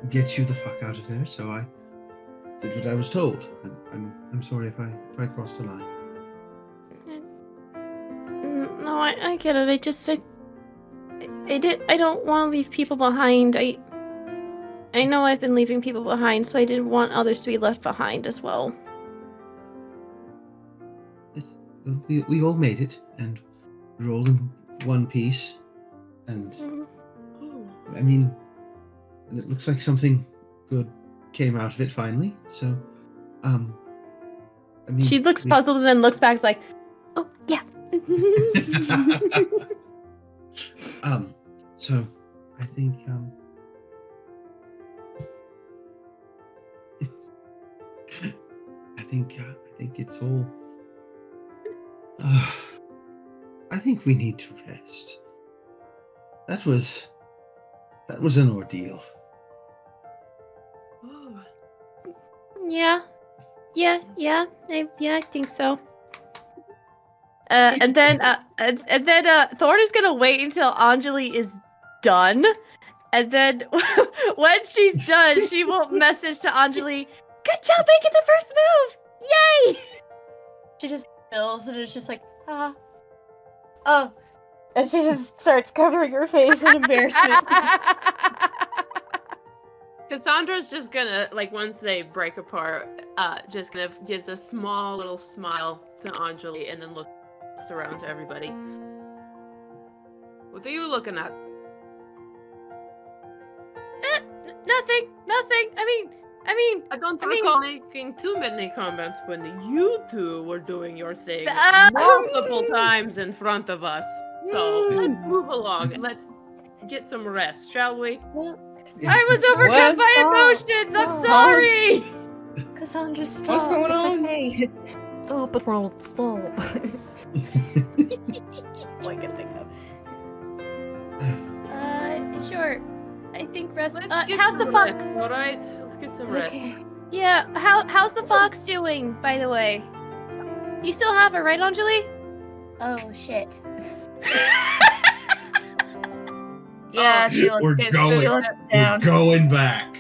get you the fuck out of there, so I did what I was told. I'm sorry if I crossed the line. No, I get it. I don't want to leave people behind. I know I've been leaving people behind, so I didn't want others to be left behind as well. We all made it, and we're all in one piece. And I mean, it looks like something good came out of it finally. So, I mean, She looks puzzled and then looks back, is like, oh yeah. So I think I think it's all. I think we need to rest. That was an ordeal. Yeah, I think so. And then Thorn is gonna wait until Anjeli is done, and then when she's done, she will message to Anjeli, "Good job making the first move! Yay!" She just chills and it's just like, oh, and she just starts covering her face in embarrassment. Cassandra's just gonna, like, once they break apart, just kind of gives a small little smile to Anjeli and then looks around to everybody. What are you looking at? Nothing. I don't recall making too many comments when you two were doing your thing multiple times in front of us. So let's move along and let's get some rest, shall we? I was overcome by emotions. I'm sorry. Cassandra, stop. What's going on? Okay. Stop it, Ronald. Stop. All I can think of. Sure. I think rest. Let's get How's the some fox? rest, all right, let's get some rest. Okay. Yeah. How's the fox doing? By the way, you still have her, right, Anjeli? Oh shit. Yeah, she We're looks going down. We're going back.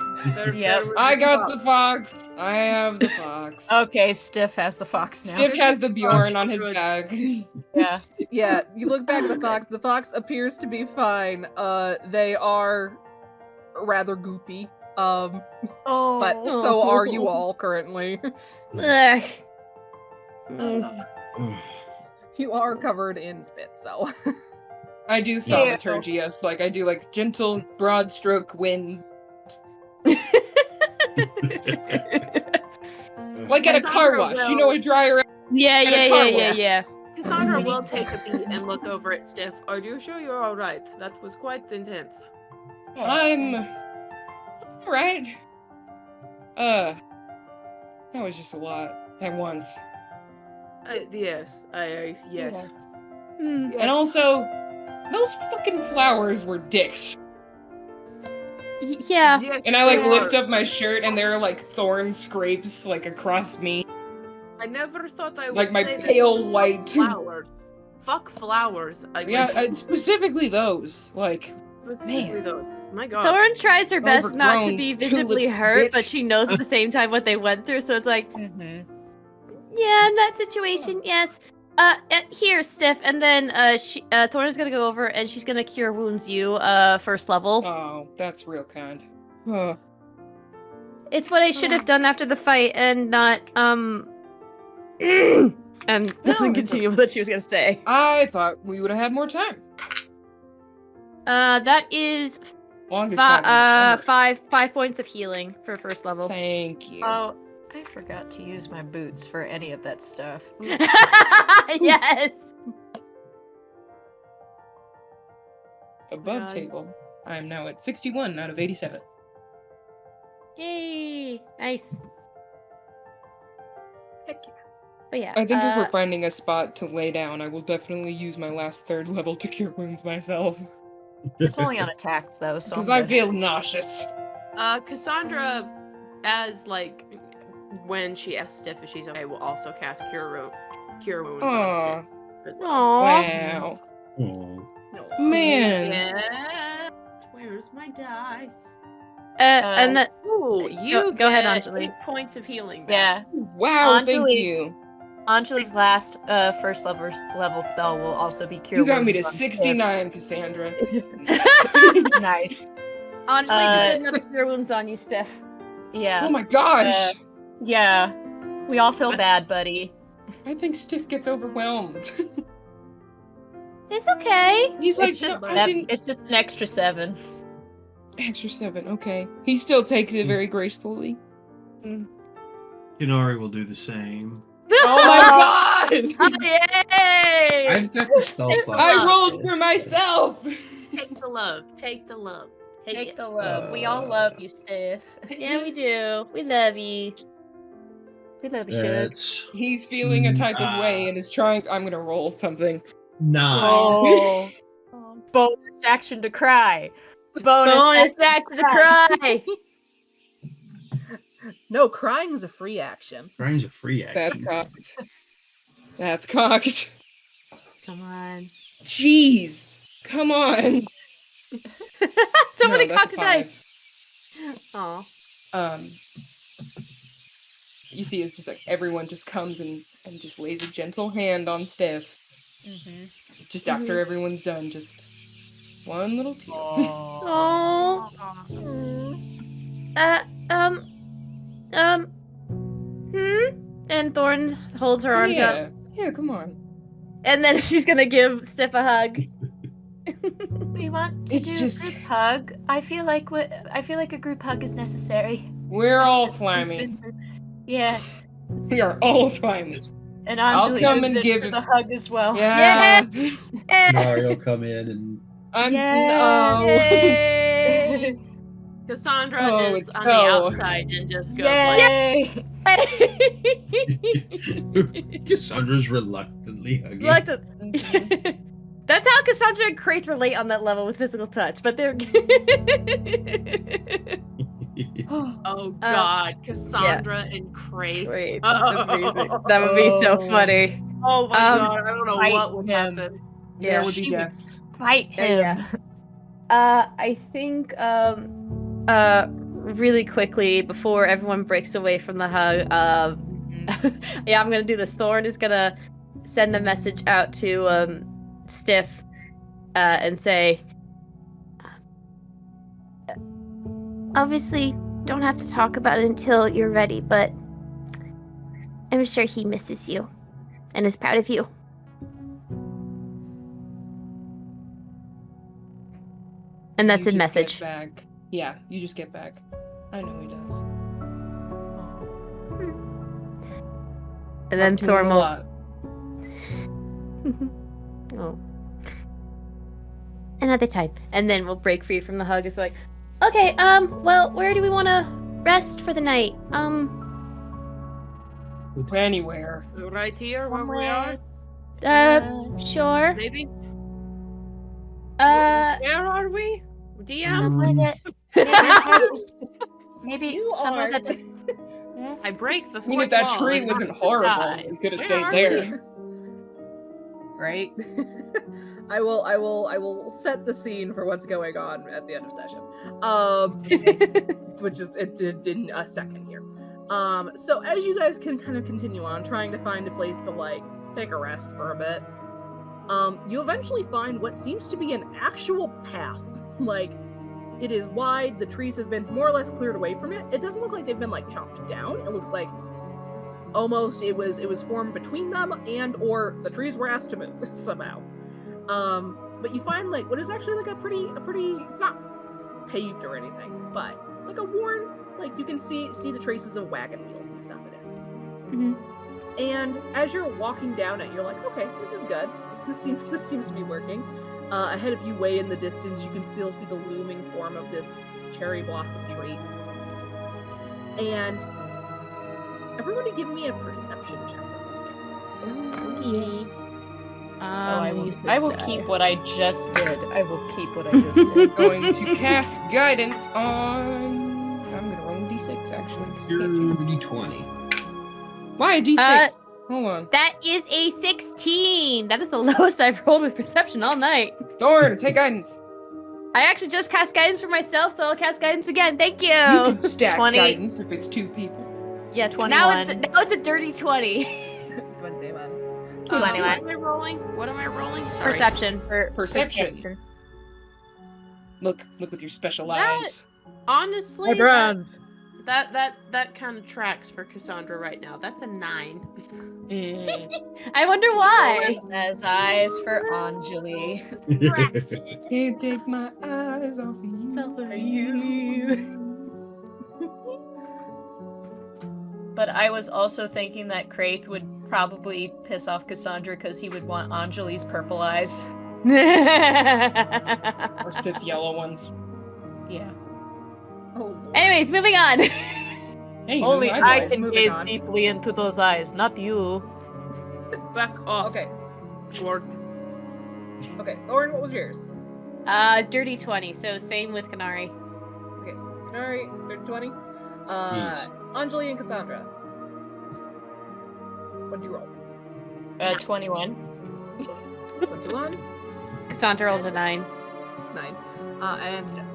Yep. I got the fox. I have the fox. Okay, Stiff has the fox now. Stiff has the Bjorn on his back. Yeah. Yeah, you look back at the fox. The fox appears to be fine. They are rather goopy. Oh. But so are you all currently. Ugh. You are covered in spit, so. I do thaumaturgy, yes. Like, I do, like, gentle, broad stroke wind. Like at a car wash, you know, a dryer. Yeah. Cassandra will take a beat and look over at Stiff. Are you sure you're alright? That was quite intense. Yes. I'm alright. That was just a lot at once. Yes. Yes. And also, those fucking flowers were dicks. Yeah. Yes, And I, like, they lift are. up my shirt and there are, like, thorn scrapes, like, across me. I never thought I would Like my say pale this. white. Flowers. Fuck flowers. Yeah, specifically those. Like, specifically those. My God. Thorn tries her best not to Overgrown be visibly tulip hurt, but bitch. she knows at the same time what they went through, so it's like, Mm-hmm. yeah, in that situation, yes. Here, Stiff, and then Thorn is gonna go over and she's gonna cure wounds you, first level. oh, that's real kind. Oh. It's what I should have done after the fight, and not and doesn't it's continue with what she was gonna say. I thought we would have had more time. That is Longest 5 minutes ever. 5 points of healing for first level. Thank you. Oh, I forgot to use my boots for any of that stuff. Yes. Above God. table, I am now at 61 out of 87. Yay! Nice. Heck yeah. But yeah, I think if we're finding a spot to lay down, I will definitely use my last 3rd level to cure wounds myself. It's only on attacks though, so Because I'm I good. feel nauseous. Cassandra, as like when she asks Stiff if she's okay, will also cast cure wounds on Stiff. Wow. Oh. Man. Yeah. Where's my dice? and that Ooh, you go ahead, get Anjeli. 8 points of healing. Yeah. Wow, thank Anjeli's- you. Anjali's last first level spell will also be cure You got me to wounds on 69, Cassandra. Stiff. Nice. Anjali just did another cure wounds on you, Stiff. Yeah. Oh my gosh. Yeah. We all feel bad, buddy. I think Stiff gets overwhelmed. It's okay. He's like, It's just "No, I didn't-" it's just an extra 7. Extra 7, okay. He still takes it very gracefully. Kenari will do the same. Oh my god! Yay! I've got the spell slot. I rolled for myself! Take the love. Take the love. Take it. the love. We all love you, Stiff. Yeah, we do. We love you. We love you, Shug. That's He's feeling a type of way and is trying. I'm gonna roll something. 9. Oh. Bonus action to cry. Bonus action to cry. No, crying is a free action. Crying's a free That's action. cocked. That's cocked. Come on. Jeez. Come on. Somebody No, that's cocked a dice. Aw. You see, it's just like everyone just comes and just lays a gentle hand on Stiff. Just after everyone's done, just one little tear. Oh. And Thorn holds her arms up, Yeah, come on. and then she's gonna give Stiff a hug. We want to It's do just- a group hug. I feel like a group hug is necessary. We're all slimy. Yeah. We are all slimy. And I'll Anjali come comes and in give for it- the hug as well. Yeah. Kenari will come in and I'm Yay! Cassandra Oh, is it's on so- the outside and just goes like, Yay! Cassandra's reluctantly hugging. Reluctant. That's how Cassandra and Kraith relate on that level with physical touch, but they're oh god, Cassandra and Kraith. Wait, Oh. that would be so funny. Oh my god, I don't know fight what would him. happen. There Yeah, would be she deaths. Fight him. Yeah. I think really quickly before everyone breaks away from the hug, yeah, I'm gonna do this. Thorn is gonna send a message out to Stiff and say, obviously don't have to talk about it until you're ready, but I'm sure he misses you and is proud of you. And that's You a just get message. back. Yeah, you just get back. I know he does. And then Talk to him Thorn a will. lot. Oh. Another time. And then we'll break free from the hug. It's like, okay, well, where do we want to rest for the night? Anywhere. Right here where we are, Sure. maybe? Uh, Where are we? DM? Somewhere that maybe You somewhere are. that does, I break the fourth I mean, if that wall tree and wasn't knock the horrible, sky. we could have Where stayed are there. you? Right? I will set the scene for what's going on at the end of session. Which is in a second here. So as you guys can kind of continue on trying to find a place to like take a rest for a bit, you eventually find what seems to be an actual path. Like, it is wide, the trees have been more or less cleared away from it. It doesn't look like they've been like chopped down. It looks like almost it was formed between them and or the trees were asked to move somehow. But you find like what is actually like a pretty it's not paved or anything, but like a worn, like you can see the traces of wagon wheels and stuff in it. Mhm. And as you're walking down it, you're like, okay, this is good. This seems to be working. Ahead of you, way in the distance, you can still see the looming form of this cherry blossom tree. And everybody give me a perception check. I will keep what I just did. I will keep what I just did. Going to cast guidance on... I'm gonna roll a d6, actually. 'cause I can't choose. D20. Why a d6? Hold on. That is a 16. That is the lowest I've rolled with perception all night. Thorn, take guidance. I actually just cast guidance for myself, so I'll cast guidance again. Thank you. You can stack 20. guidance if it's 2 people. Yes, 21. now it's a dirty 20. 21. What am I rolling? What am I rolling? Sorry. Perception. Perception. Look with your special eyes. Honestly, brand. that kind of tracks for Cassandra right now. That's a 9. I wonder why. As eyes for Anjeli. Can't take my eyes off of you. But I was also thinking that Kraith would probably piss off Cassandra because he would want Anjali's purple eyes. Or Stiff's yellow ones. Yeah. Oh, Anyways, moving on. Anyway, Only my I boys. can moving gaze on. deeply into those eyes, not you. Back off. Okay. Gort. Okay, Thorn, what was yours? Dirty 20, so same with Kenari. Okay, Kenari, 20. Yes. Anjeli and Cassandra. What'd you roll? 21. 21, Cassandra rolled a 9. 9. And Steph.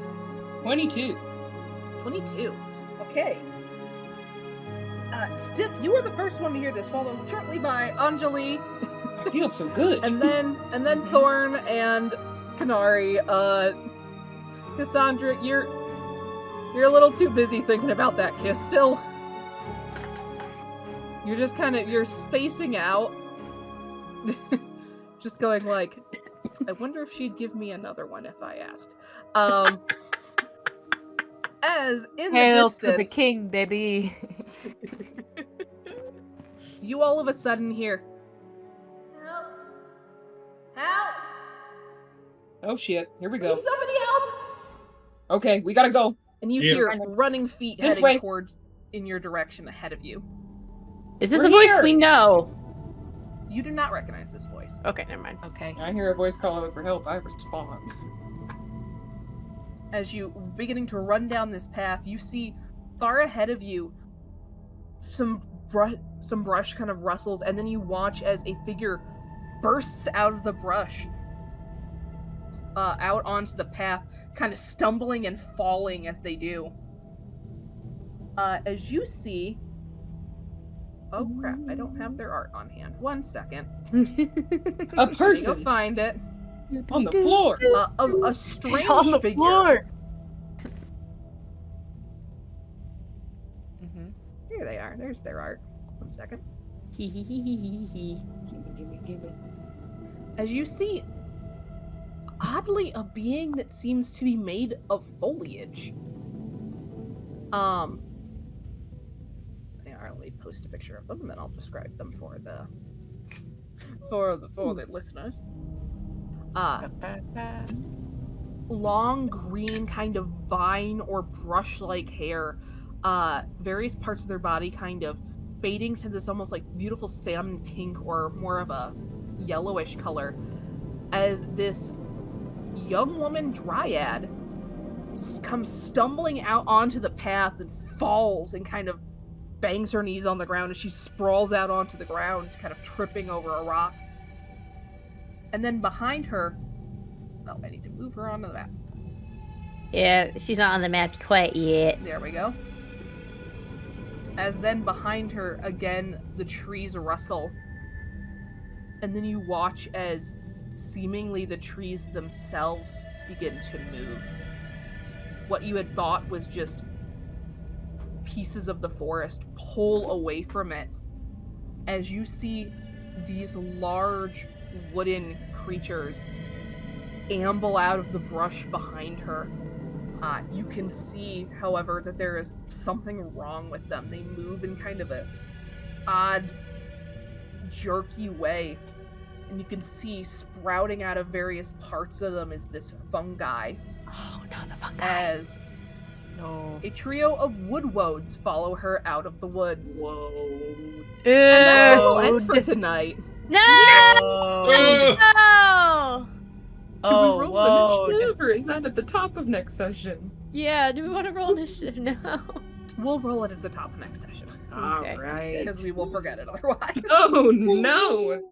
22. 22. Okay. Stiff, you were the first one to hear this, followed shortly by Anjeli, I feel so good. and then Thorn and Kenari. Cassandra, you're a little too busy thinking about that kiss still. You're just you're spacing out. Just going like, I wonder if she'd give me another one if I asked. As in Hail the to the distance, king, baby. you all of a sudden hear, help! Help! Oh shit, here we go. Please somebody help! Okay, we gotta go. And you Yeah. hear running feet This heading way. toward in your direction ahead of you. Is this We're a voice here. we know? You do not recognize this voice. Okay, never mind. Okay. I hear a voice call out for help. I respond. As you beginning to run down this path, you see far ahead of you some brush kind of rustles, and then you watch as a figure bursts out of the brush out onto the path, kind of stumbling and falling as they do. As you see... Oh crap, I don't have their art on hand. 1 second. A Go person find it. on the floor. A strange On the figure. floor. Here they are. There's their art. 1 second. Gimme. As you see, oddly, a being that seems to be made of foliage. Let me post a picture of them, and then I'll describe them for the listeners. Long green kind of vine or brush-like hair. Various parts of their body kind of fading to this almost like beautiful salmon pink or more of a yellowish color, as this young woman dryad comes stumbling out onto the path and falls and kind of bangs her knees on the ground as she sprawls out onto the ground, kind of tripping over a rock. And then behind her... Oh, I need to move her onto the map. Yeah, she's not on the map quite yet. There we go. As then behind her, again, the trees rustle. And then you watch as seemingly the trees themselves begin to move. What you had thought was just pieces of the forest pull away from it as you see these large wooden creatures amble out of the brush behind her. You can see, however, that there is something wrong with them. They move in kind of a odd, jerky way. And you can see sprouting out of various parts of them is this fungi. Oh no, the fungi. As a trio of woodwoads follow her out of the woods. Whoa. And that's where we'll end for tonight. No! No! No! Can we roll initiative, or is that at the top of next session? Yeah, do we want to roll initiative? No. We'll roll it at the top of next session. Okay. Alright. Because we will forget it otherwise. Oh no!